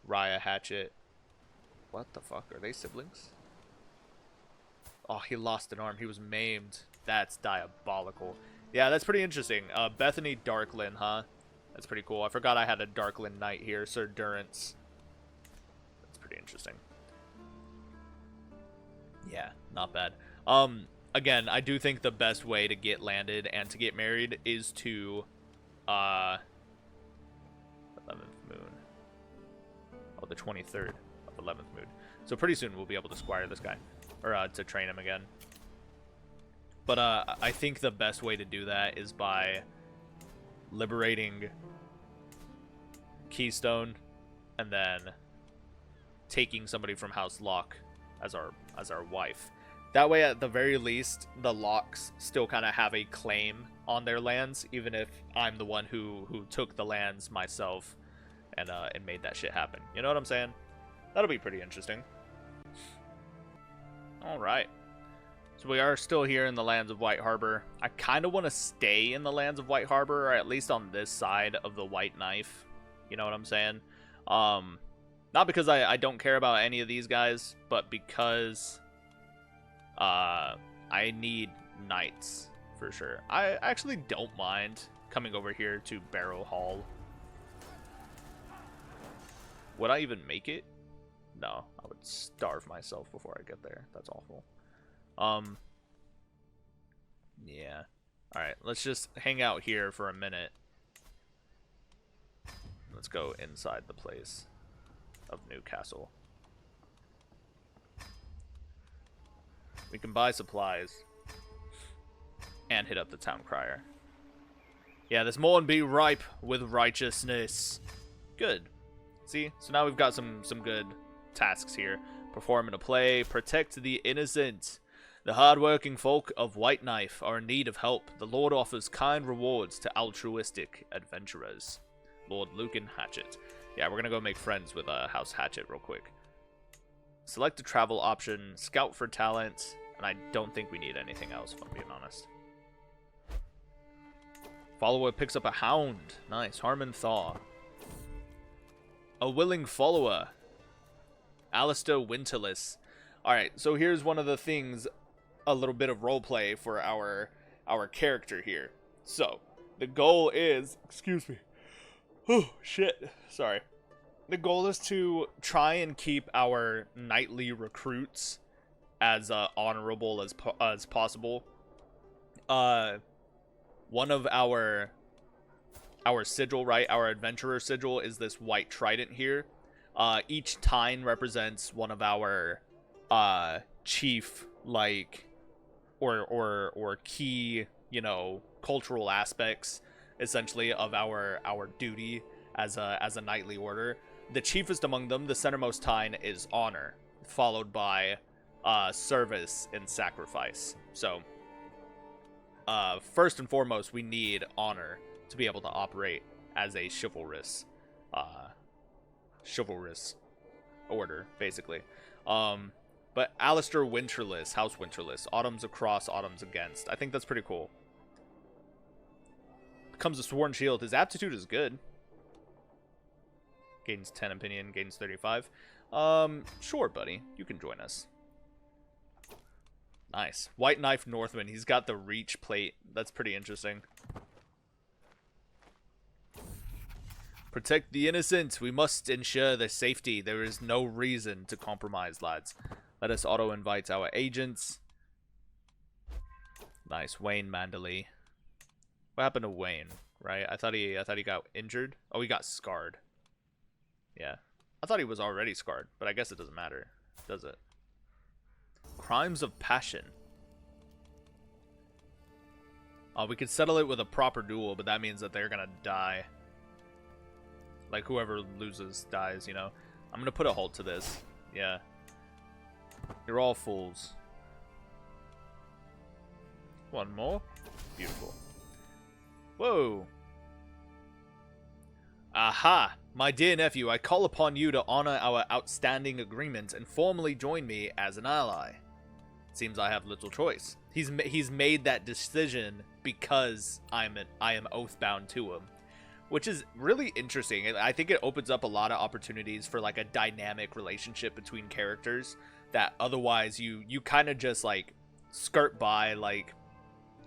Raya Hatchet. What the fuck? Are they siblings? Oh, he lost an arm. He was maimed. That's diabolical. Yeah, that's pretty interesting. Bethany Darklyn, huh? That's pretty cool. I forgot I had a Darklyn Knight here. Sir Durance. That's pretty interesting. Yeah, not bad. Again, I do think the best way to get landed and to get married is to, 11th moon. Oh, the 23rd of 11th moon. So pretty soon we'll be able to squire this guy. Or, to train him again. But, I think the best way to do that is by liberating Keystone and then taking somebody from House Locke as our wife. That way, at the very least, the Locks still kind of have a claim on their lands, even if I'm the one who took the lands myself and made that shit happen. You know what I'm saying? That'll be pretty interesting. All right. So we are still here in the lands of White Harbor. I kind of want to stay in the lands of White Harbor, or at least on this side of the White Knife. You know what I'm saying? Not because I don't care about any of these guys, but because I need knights for sure. I actually don't mind coming over here to Barrow Hall. Would I even make it? No, I would starve myself before I get there. That's awful. Yeah. Alright, let's just hang out here for a minute. Let's go inside the place of Newcastle. We can buy supplies and hit up the town crier. Yeah, this morn be ripe with righteousness. Good. See? So now we've got some good tasks here. Perform in a play. Protect the innocent. The hard-working folk of White Knife are in need of help. The Lord offers kind rewards to altruistic adventurers. Lord Lucan Hatchet. Yeah, we're gonna go make friends with House Hatchet real quick. Select a travel option. Scout for talent. And I don't think we need anything else, if I'm being honest. Follower picks up a hound. Nice. Harmon Thaw. A willing follower. Alistair Winterlands. Alright, so here's one of the things, a little bit of roleplay for our character here. So, the goal is, excuse me. Oh, shit. Sorry. The goal is to try and keep our knightly recruits as honorable as possible. One of our sigil, right? Our adventurer sigil is this White Trident here. Each tine represents one of our chief, like, or key, you know, cultural aspects, essentially, of our duty as a knightly order. The chiefest among them, the centermost tine, is honor, followed by service and sacrifice. So, first and foremost, we need honor to be able to operate as a chivalrous order, basically. But Alistair Winterlands, House Winterlands, autumns across, autumns against. I think that's pretty cool. Becomes a sworn shield. His aptitude is good. Gains 10 opinion, gains 35. Sure, buddy. You can join us. Nice. White Knife Northman. He's got the reach plate. That's pretty interesting. Protect the innocent. We must ensure their safety. There is no reason to compromise, lads. Let us auto-invite our agents. Nice. Wayne Manderly. What happened to Wayne, right? I thought he got injured. Oh, he got scarred. Yeah. I thought he was already scarred, but I guess it doesn't matter. does it? Crimes of passion. Oh, we could settle it with a proper duel, but that means that they're gonna die. Like, whoever loses dies, you know? I'm gonna put a halt to this. Yeah. You're all fools. One more. Beautiful. Whoa. Aha! My dear nephew, I call upon you to honor our outstanding agreement and formally join me as an ally. Seems I have little choice. He's made that decision because I am oath-bound to him, which is really interesting. I think it opens up a lot of opportunities for like a dynamic relationship between characters that otherwise you kind of just like skirt by, like,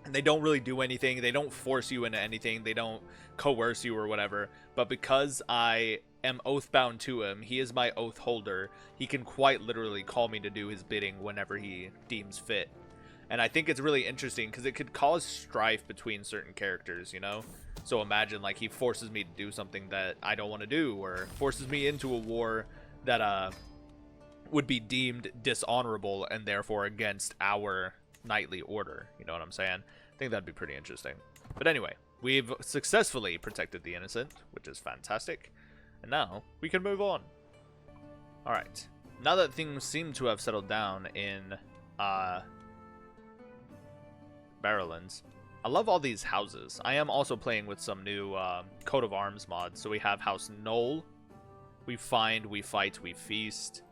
and they don't really do anything. They don't force you into anything. They don't coerce you or whatever. But because I am oath-bound to him, he is my oath holder, he can quite literally call me to do his bidding whenever he deems fit. And I think it's really interesting because it could cause strife between certain characters, you know? So imagine, like, he forces me to do something that I don't want to do, or forces me into a war that would be deemed dishonorable and therefore against our knightly order. You know what I'm saying? I think that'd be pretty interesting. But anyway, we've successfully protected the innocent, which is fantastic. And now we can move on. Alright. Now that things seem to have settled down in Barrowlands, I love all these houses. I am also playing with some new coat of arms mods. So we have House Knoll. We find, we fight, we feast.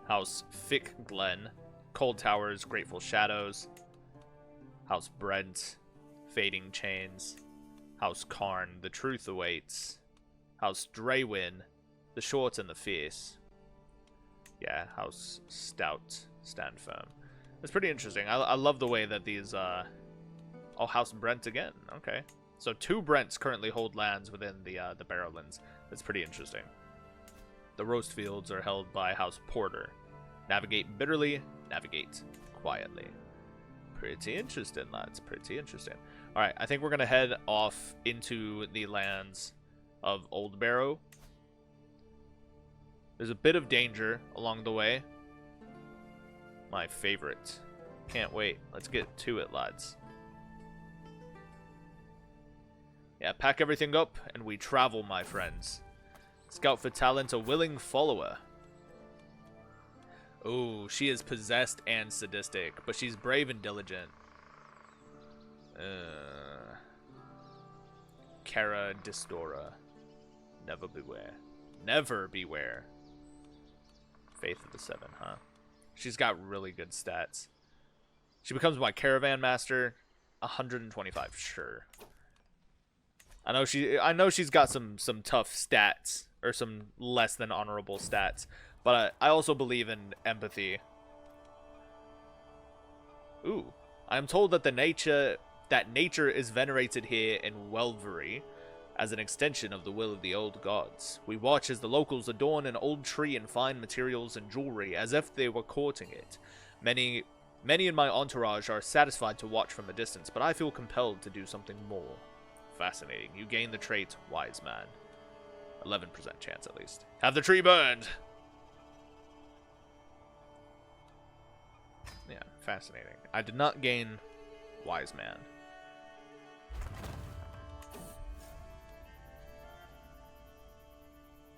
House Fick Glen. Cold Towers, Grateful Shadows. House Brent, Fading Chains. House Karn, The Truth Awaits. House Draywin, The Short and the Fierce. Yeah, House Stout, Stand Firm. It's pretty interesting. I love the way that these, oh, House Brent again. Okay. So 2 Brents currently hold lands within the Barrowlands. That's pretty interesting. The Roast Fields are held by House Porter. Navigate bitterly, navigate quietly. Pretty interesting, lads. Pretty interesting. Alright, I think we're going to head off into the lands of Old Barrow. There's a bit of danger along the way. My favorite. Can't wait. Let's get to it, lads. Yeah, pack everything up and we travel, my friends. Scout for talent, a willing follower. Oh, she is possessed and sadistic, but she's brave and diligent. Cara Distora. Never beware. Never beware. Faith of the Seven, huh? She's got really good stats. She becomes my caravan master. 125, sure. I know she's got some tough stats, or some less than honorable stats, but I also believe in empathy. Ooh, I am told that nature is venerated here in Welvery as an extension of the will of the old gods. We watch as the locals adorn an old tree in fine materials and jewelry as if they were courting it. Many in my entourage are satisfied to watch from a distance, but I feel compelled to do something more. Fascinating. You gain the trait Wise Man. 11% chance at least. Have the tree burned! Yeah, fascinating. I did not gain Wise Man.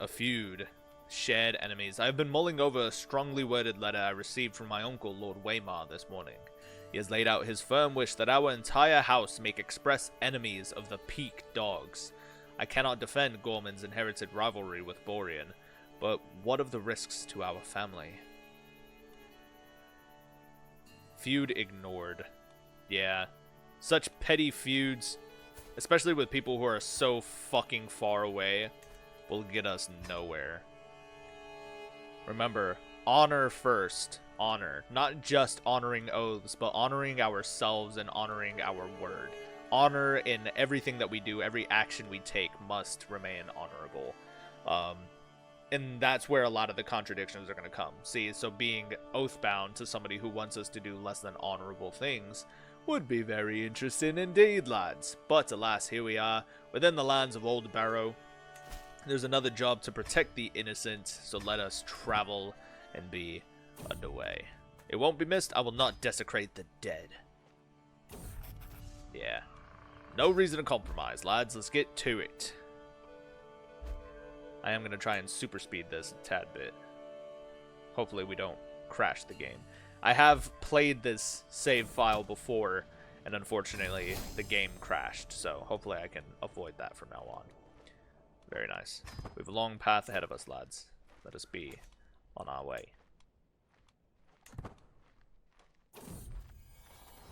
A feud. Shared enemies. I have been mulling over a strongly worded letter I received from my uncle, Lord Waymar, this morning. He has laid out his firm wish that our entire house make express enemies of the Peak Dogs. I cannot defend Gorman's inherited rivalry with Borean, but what of the risks to our family? Feud ignored. Yeah. Such petty feuds, especially with people who are so fucking far away, will get us nowhere. Remember, honor first. Honor. Not just honoring oaths, but honoring ourselves and honoring our word. Honor in everything that we do, every action we take must remain honorable. And that's where a lot of the contradictions are going to come. See, so being oath-bound to somebody who wants us to do less than honorable things would be very interesting indeed, lads. But alas, here we are, within the lands of Old Barrow. There's another job to protect the innocent, so let us travel and be underway. It won't be missed. I will not desecrate the dead. Yeah. No reason to compromise, lads. Let's get to it. I am going to try and super speed this a tad bit. Hopefully we don't crash the game. I have played this save file before, and unfortunately the game crashed, so hopefully I can avoid that from now on. Very nice. We have a long path ahead of us, lads. Let us be on our way.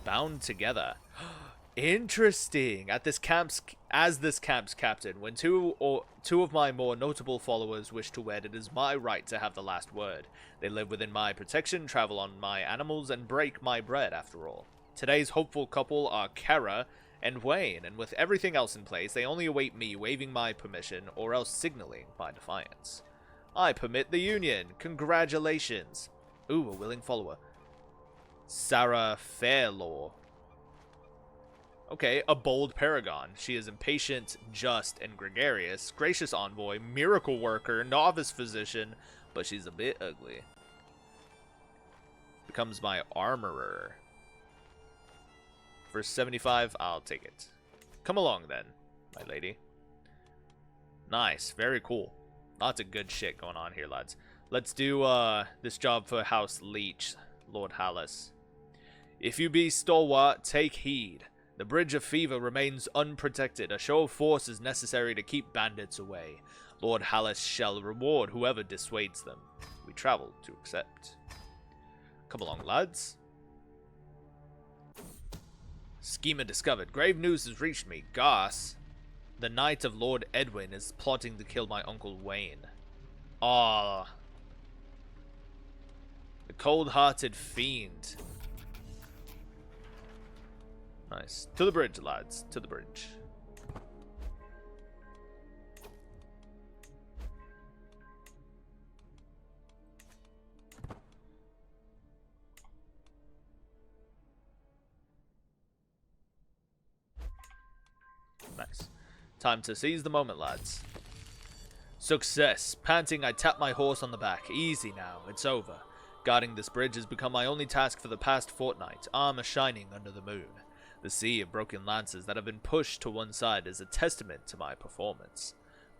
Bound together. Interesting. As this camp's captain, when two of my more notable followers wish to wed, it is my right to have the last word. They live within my protection, travel on my animals, and break my bread, after all. Today's hopeful couple are Kara and Wayne, and with everything else in place, they only await me waving my permission, or else signaling my defiance. I permit the union. Congratulations. Ooh, a willing follower. Sarah Fairlaw. Okay, a bold paragon. She is impatient, just, and gregarious, gracious envoy, miracle worker, novice physician, but she's a bit ugly. Becomes my armorer. For 75, I'll take it. Come along then, my lady. Nice, very cool. Lots of good shit going on here, lads. Let's do this job for House Leech, Lord Hallis. If you be stalwart, take heed. The Bridge of Fever remains unprotected. A show of force is necessary to keep bandits away. Lord Hallis shall reward whoever dissuades them. We travel to accept. Come along, lads. Schema discovered. Grave news has reached me. Goss, the knight of Lord Edwin, is plotting to kill my uncle Wayne. Ah. The cold-hearted fiend. Nice. To the bridge, lads. To the bridge. Nice. Time to seize the moment, lads. Success. Panting, I tap my horse on the back. Easy now. It's over. Guarding this bridge has become my only task for the past fortnight. Armor shining under the moon. The sea of broken lances that have been pushed to one side is a testament to my performance.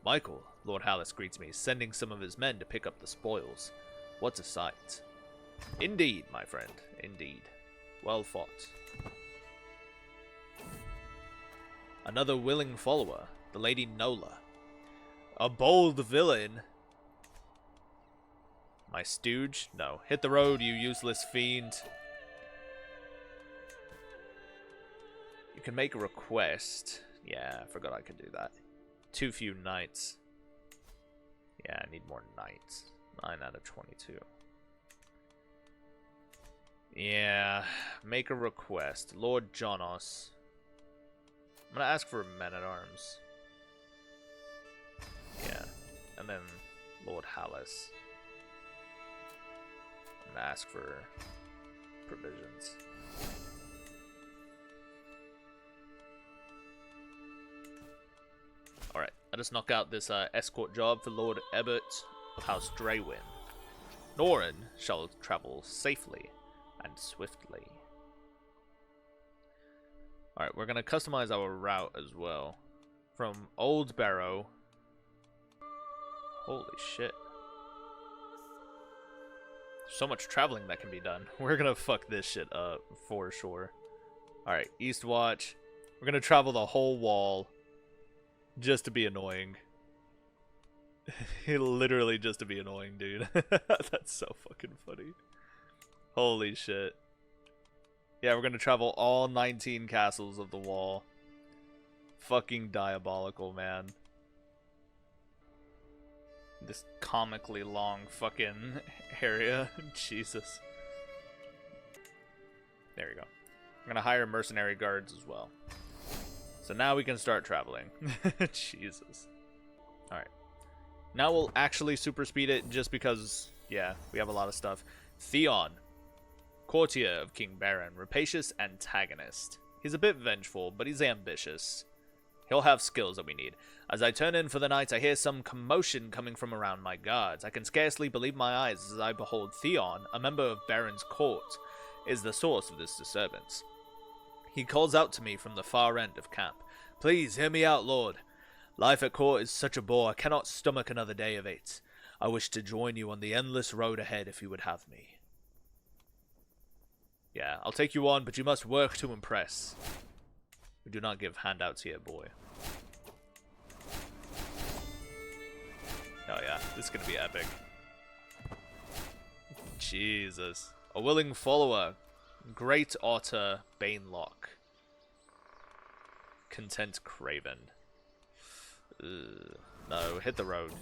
Mychel, Lord Hallis greets me, sending some of his men to pick up the spoils. What a sight. Indeed, my friend, indeed. Well fought. Another willing follower, the Lady Nola. A bold villain. My stooge? No. Hit the road, you useless fiend. You can make a request. Yeah, I forgot I could do that. Too few knights. Yeah, I need more knights. 9 out of 22. Yeah, make a request. Lord Jonos. I'm gonna ask for men-at-arms. Yeah, and then Lord Hallis. I'm gonna ask for provisions. Alright, let us knock out this escort job for Lord Ebert of House Draywin. Norin shall travel safely and swiftly. Alright, we're going to customize our route as well. From Old Barrow. Holy shit. So much traveling that can be done. We're going to fuck this shit up for sure. Alright, Eastwatch. We're going to travel the whole wall. Just to be annoying. Literally just to be annoying, dude. That's so fucking funny. Holy shit. Yeah, we're gonna travel all 19 castles of the wall. Fucking diabolical, man. This comically long fucking area. Jesus. There we go. I'm gonna hire mercenary guards as well. So now we can start traveling. Jesus. Alright. Now we'll actually super speed it just because, yeah, we have a lot of stuff. Theon. Courtier of King Baron. Rapacious antagonist. He's a bit vengeful, but he's ambitious. He'll have skills that we need. As I turn in for the night, I hear some commotion coming from around my guards. I can scarcely believe my eyes as I behold Theon, a member of Baron's court, is the source of this disturbance. He calls out to me from the far end of camp. Please, hear me out, Lord. Life at court is such a bore, I cannot stomach another day of it. I wish to join you on the endless road ahead if you would have me. Yeah, I'll take you on, but you must work to impress. We do not give handouts here, boy. Oh yeah, this is gonna be epic. Jesus. A willing follower. Great Otter Banelock. Content Craven. No, hit the road.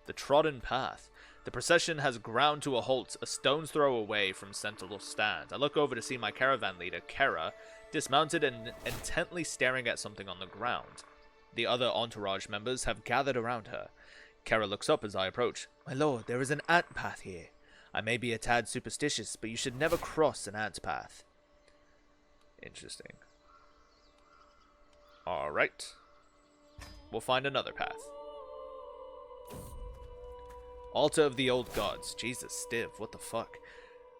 The trodden path. The procession has ground to a halt a stone's throw away from Sentinel Stand. I look over to see my caravan leader, Kara, dismounted and intently staring at something on the ground. The other entourage members have gathered around her. Kara looks up as I approach. My lord, there is an ant path here. I may be a tad superstitious, but you should never cross an ant path. Interesting. Alright. We'll find another path. Altar of the Old Gods. Jesus, Stiv, what the fuck?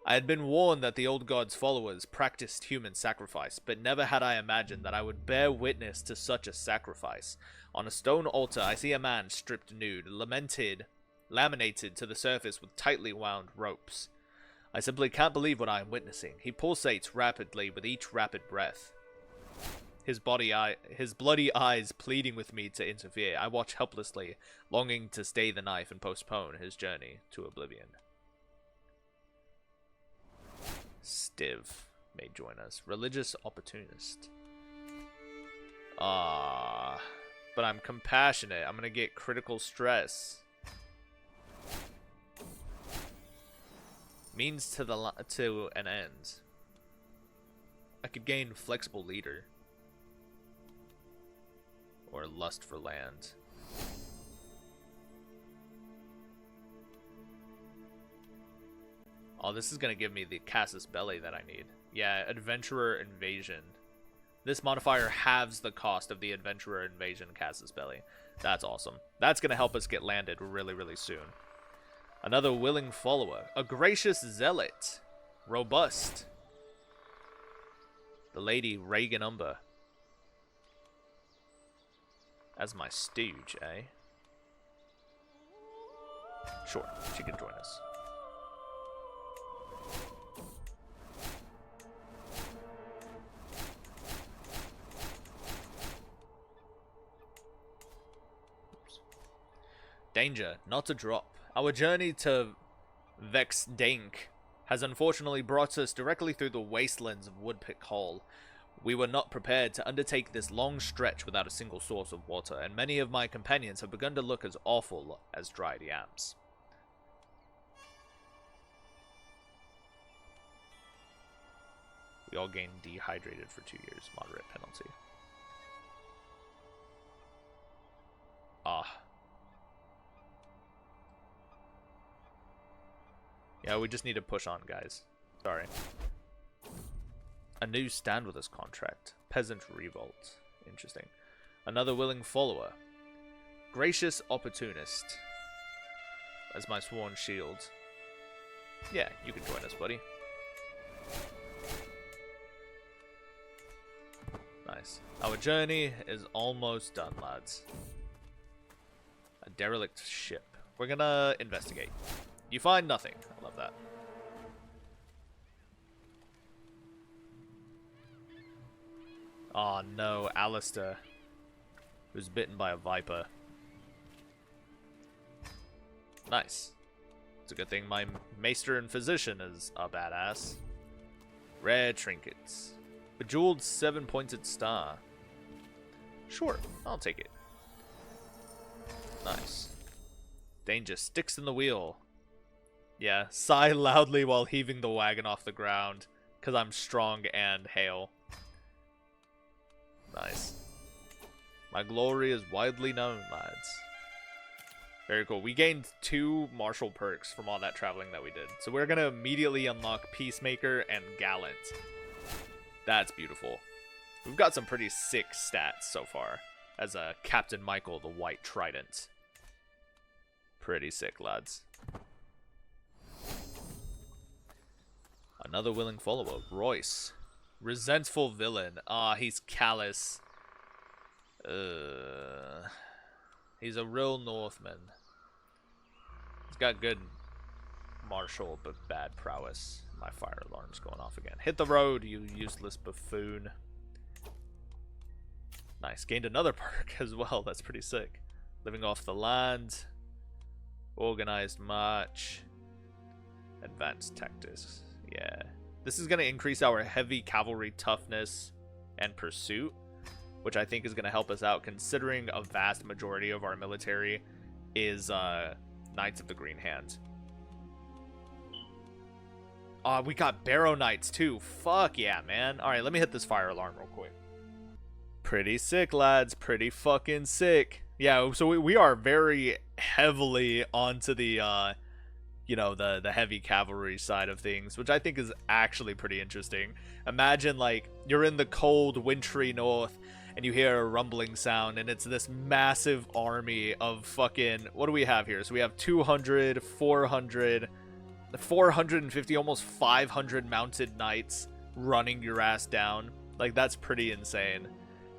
I had been warned that the Old Gods' followers practiced human sacrifice, but never had I imagined that I would bear witness to such a sacrifice. On a stone altar, I see a man stripped nude, laminated to the surface with tightly wound ropes. I simply can't believe what I am witnessing. He pulsates rapidly with each rapid breath. His bloody eyes pleading with me to interfere. I watch helplessly, longing to stay the knife and postpone his journey to oblivion. Stiv may join us. Religious opportunist. But I'm compassionate. I'm gonna get critical stress. Means to an end. I could gain flexible leader. Or lust for land. Oh, this is gonna give me the Casus Belli that I need. Yeah, Adventurer Invasion. This modifier halves the cost of the Adventurer Invasion Casus Belli. That's awesome. That's gonna help us get landed really, really soon. Another willing follower. A gracious zealot. Robust. The Lady Reagan Umber. As my stooge, eh? Sure, she can join us. Oops. Danger, not to drop. Our journey to Vexdank has unfortunately brought us directly through the wastelands of Woodpick Hall. We were not prepared to undertake this long stretch without a single source of water, and many of my companions have begun to look as awful as dried yams. We all gain dehydrated for 2 years, moderate penalty. Yeah, we just need to push on, guys. Sorry. A new stand with us contract. Peasant revolt. Interesting. Another willing follower. Gracious opportunist. As my sworn shield. Yeah, you can join us, buddy. Nice. Our journey is almost done, lads. A derelict ship. We're gonna investigate. You find nothing. I love that. Oh no, Alistair. Who's bitten by a viper. Nice. It's a good thing my maester and physician is a badass. Rare trinkets. Bejeweled 7-pointed star. Sure, I'll take it. Nice. Danger sticks in the wheel. Yeah, sigh loudly while heaving the wagon off the ground, because I'm strong and hale. Nice. My glory is widely known, lads. Very cool. We gained 2 martial perks from all that traveling that we did. So we're going to immediately unlock Peacemaker and Gallant. That's beautiful. We've got some pretty sick stats so far as Captain Mychel, the White Trident. Pretty sick, lads. Another willing follower, Royce. Resentful villain. Ah, he's callous. He's a real Northman. He's got good martial but bad prowess. My fire alarm's going off again. Hit the road, you useless buffoon. Nice. Gained another perk as well. That's pretty sick. Living off the land. Organized march. Advanced tactics. Yeah. This is going to increase our heavy cavalry toughness and pursuit, which I think is going to help us out, considering a vast majority of our military is Knights of the Green Hand. We got Barrow Knights too. Fuck yeah, man. Alright, let me hit this fire alarm real quick. Pretty sick, lads. Pretty fucking sick. Yeah, so we are very heavily onto the, you know, the heavy cavalry side of things, which I think is actually pretty interesting. Imagine, like, you're in the cold, wintry north, and you hear a rumbling sound, and it's this massive army of fucking... What do we have here? So we have 200, 400, 450, almost 500 mounted knights running your ass down. Like, that's pretty insane.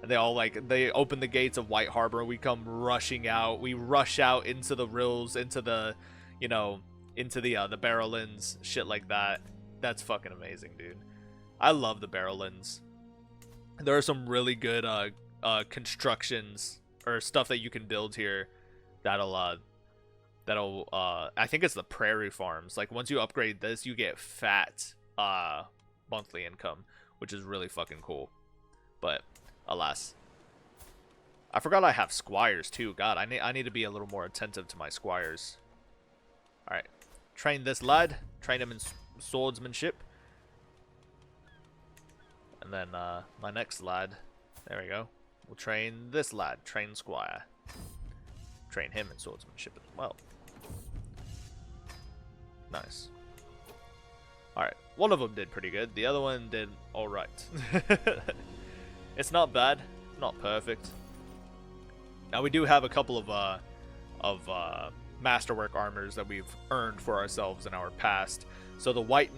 And they all, like, they open the gates of White Harbor. We come rushing out. We rush out into the rills, into the, you know, into the Barrowlands, shit like that. That's fucking amazing, dude. I love the Barrowlands. There are some really good constructions or stuff that you can build here that'll I think it's the prairie farms. Like, once you upgrade this, you get fat monthly income, which is really fucking cool. But alas, I forgot I have squires too. God, I need to be a little more attentive to my squires. All right, train this lad. Train him in swordsmanship. And then my next lad, there we go. We'll train this lad. Train squire. Train him in swordsmanship as well. Nice. Alright, one of them did pretty good. The other one did alright. It's not bad. Not perfect. Now we do have a couple of masterwork armors that we've earned for ourselves in our past. So the White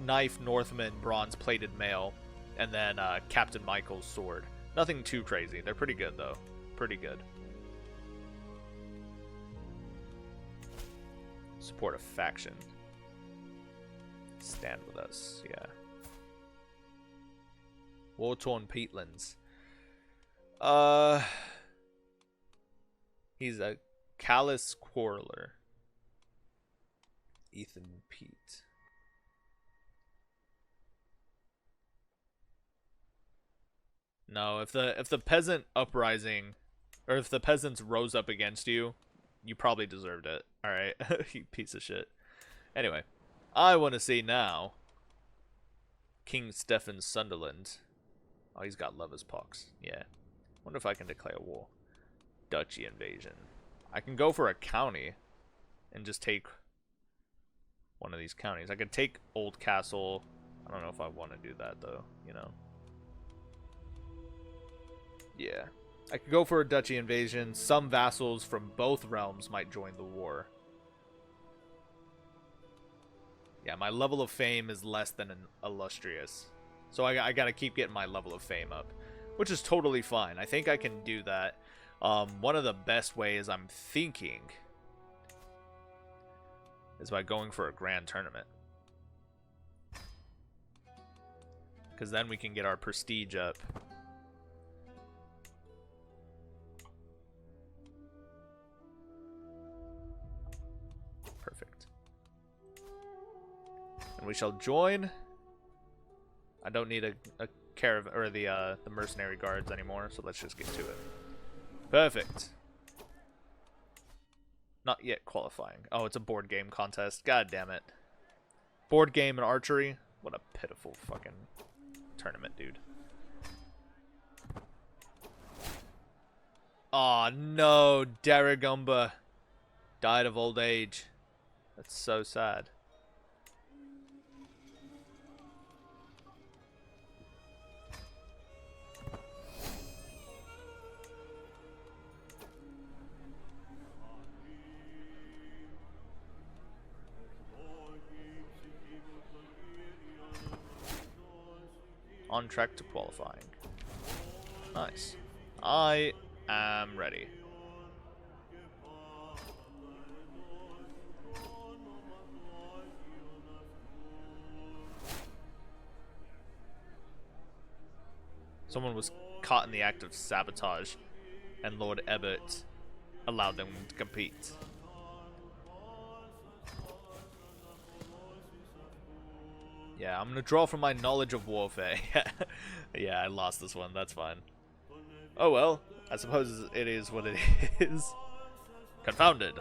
Knife Northman bronze plated mail, and then Captain Mychel's sword. Nothing too crazy. They're pretty good though. Pretty good. Support a faction. Stand with us, yeah. War-torn peatlands. He's a callous quarreler. Ethan Pete. No, if the peasant uprising, or if the peasants rose up against you, you probably deserved it. Alright, you piece of shit. Anyway, I want to see now King Stephen Sunderland. Oh, he's got lover's pox. Yeah. Wonder if I can declare war. Duchy invasion. I can go for a county and just take one of these counties. I could take Old Castle. I don't know if I want to do that though, you know. Yeah. I could go for a duchy invasion. Some vassals from both realms might join the war. Yeah, my level of fame is less than an illustrious. So I gotta keep getting my level of fame up, which is totally fine. I think I can do that. One of the best ways I'm thinking is by going for a grand tournament. Because then we can get our prestige up. Perfect. And we shall join. I don't need a caravan or the mercenary guards anymore, so let's just get to it. Perfect. Not yet qualifying. Oh, it's a board game contest. God damn it. Board game and archery? What a pitiful fucking tournament, dude. Aw, no. Daragumba died of old age. That's so sad. on track to qualifying. Nice. I am ready. Someone was caught in the act of sabotage, and Lord Ebert allowed them to compete. Yeah, I'm gonna draw from my knowledge of warfare. Yeah, I lost this one, that's fine. Oh well, I suppose it is what it is. Confounded.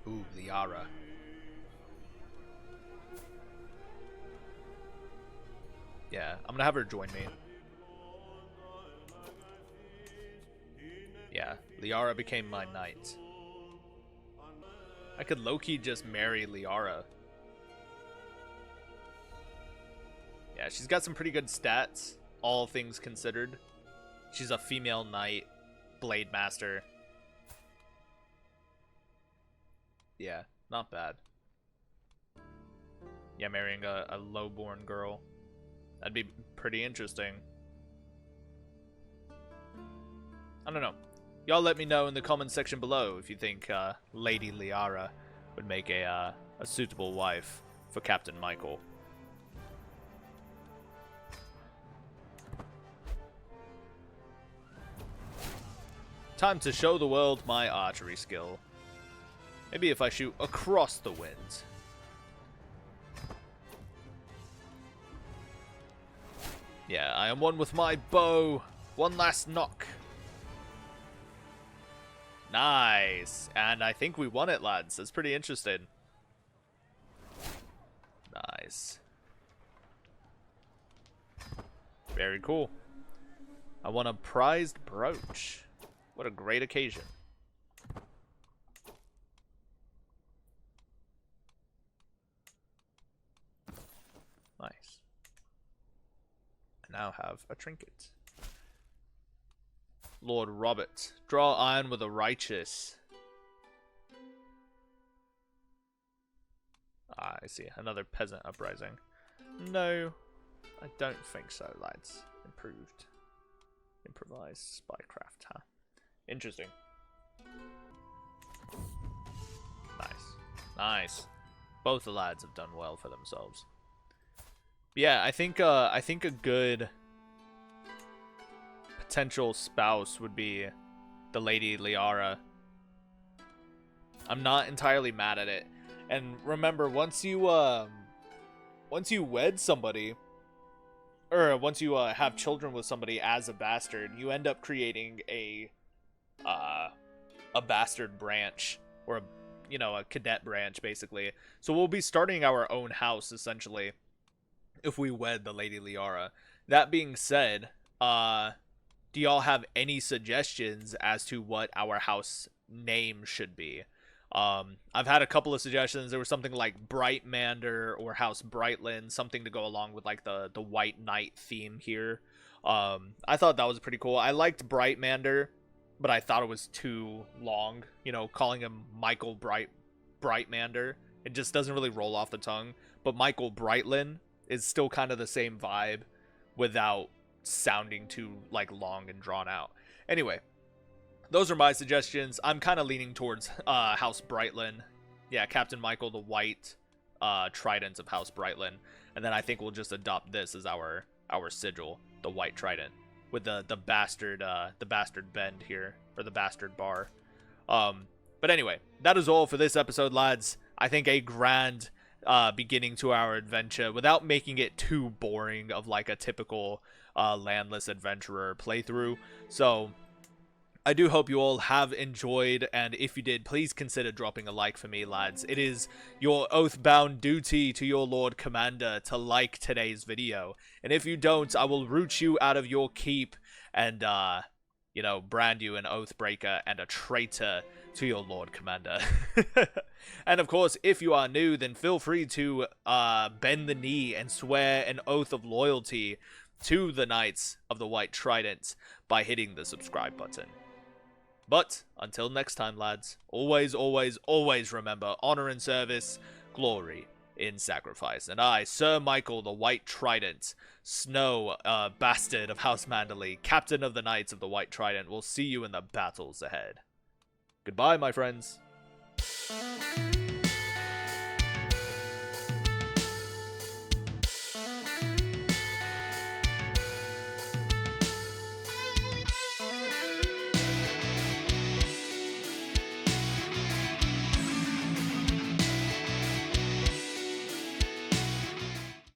Ooh, Liara. Yeah, I'm gonna have her join me. Yeah, Liara became my knight. I could low-key just marry Liara. Yeah, she's got some pretty good stats, all things considered. She's a female knight, blade master. Yeah, not bad. Yeah, marrying a low-born girl. That'd be pretty interesting. I don't know. Y'all let me know in the comment section below if you think Lady Liara would make a suitable wife for Captain Mychel. Time to show the world my archery skill. Maybe if I shoot across the wind. Yeah, I am one with my bow. One last knock. Nice. And I think we won it, lads. That's pretty interesting. Nice. Very cool. I won a prized brooch. What a great occasion. Nice. I now have a trinket. Lord Robert. Draw iron with a righteous. Ah, I see. Another peasant uprising. No, I don't think so, lads. Improved. Improvised spycraft, huh? Interesting. Nice. Nice. Both the lads have done well for themselves. Yeah, I think a good potential spouse would be the Lady Liara. I'm not entirely mad at it. And remember, once you wed somebody, or once you have children with somebody as a bastard, you end up creating a bastard branch, or a cadet branch, basically. So we'll be starting our own house essentially if we wed the Lady Liara. That being said, do y'all have any suggestions as to what our house name should be? I've had a couple of suggestions. There was something like Brightmander or House Brightland, something to go along with like the White Knight theme here. I thought that was pretty cool. I liked Brightmander, but I thought it was too long. Calling him Mychel Brightmander, it just doesn't really roll off the tongue. But Mychel Brightland is still kind of the same vibe without sounding too like long and drawn out. Anyway, those are my suggestions. I'm kind of leaning towards House Brightland. Yeah, Captain Mychel, the White Trident of House Brightland, and then I think we'll just adopt this as our sigil, the White Trident, with the bastard bend here, or the bastard bar. But anyway, that is all for this episode, lads. I think a grand beginning to our adventure without making it too boring of like a typical landless adventurer playthrough. So I do hope you all have enjoyed, and if you did, please consider dropping a like for me, lads. It is your oath-bound duty to your Lord Commander to like today's video, and if you don't, I will root you out of your keep and, brand you an oathbreaker and a traitor to your Lord Commander. And of course, if you are new, then feel free to bend the knee and swear an oath of loyalty to the Knights of the White Trident by hitting the subscribe button. But until next time, lads, always, always, always remember honor in service, glory in sacrifice. And I, Sir Mychel, the White Trident, Snow, bastard of House Manderly, captain of the Knights of the White Trident, will see you in the battles ahead. Goodbye, my friends.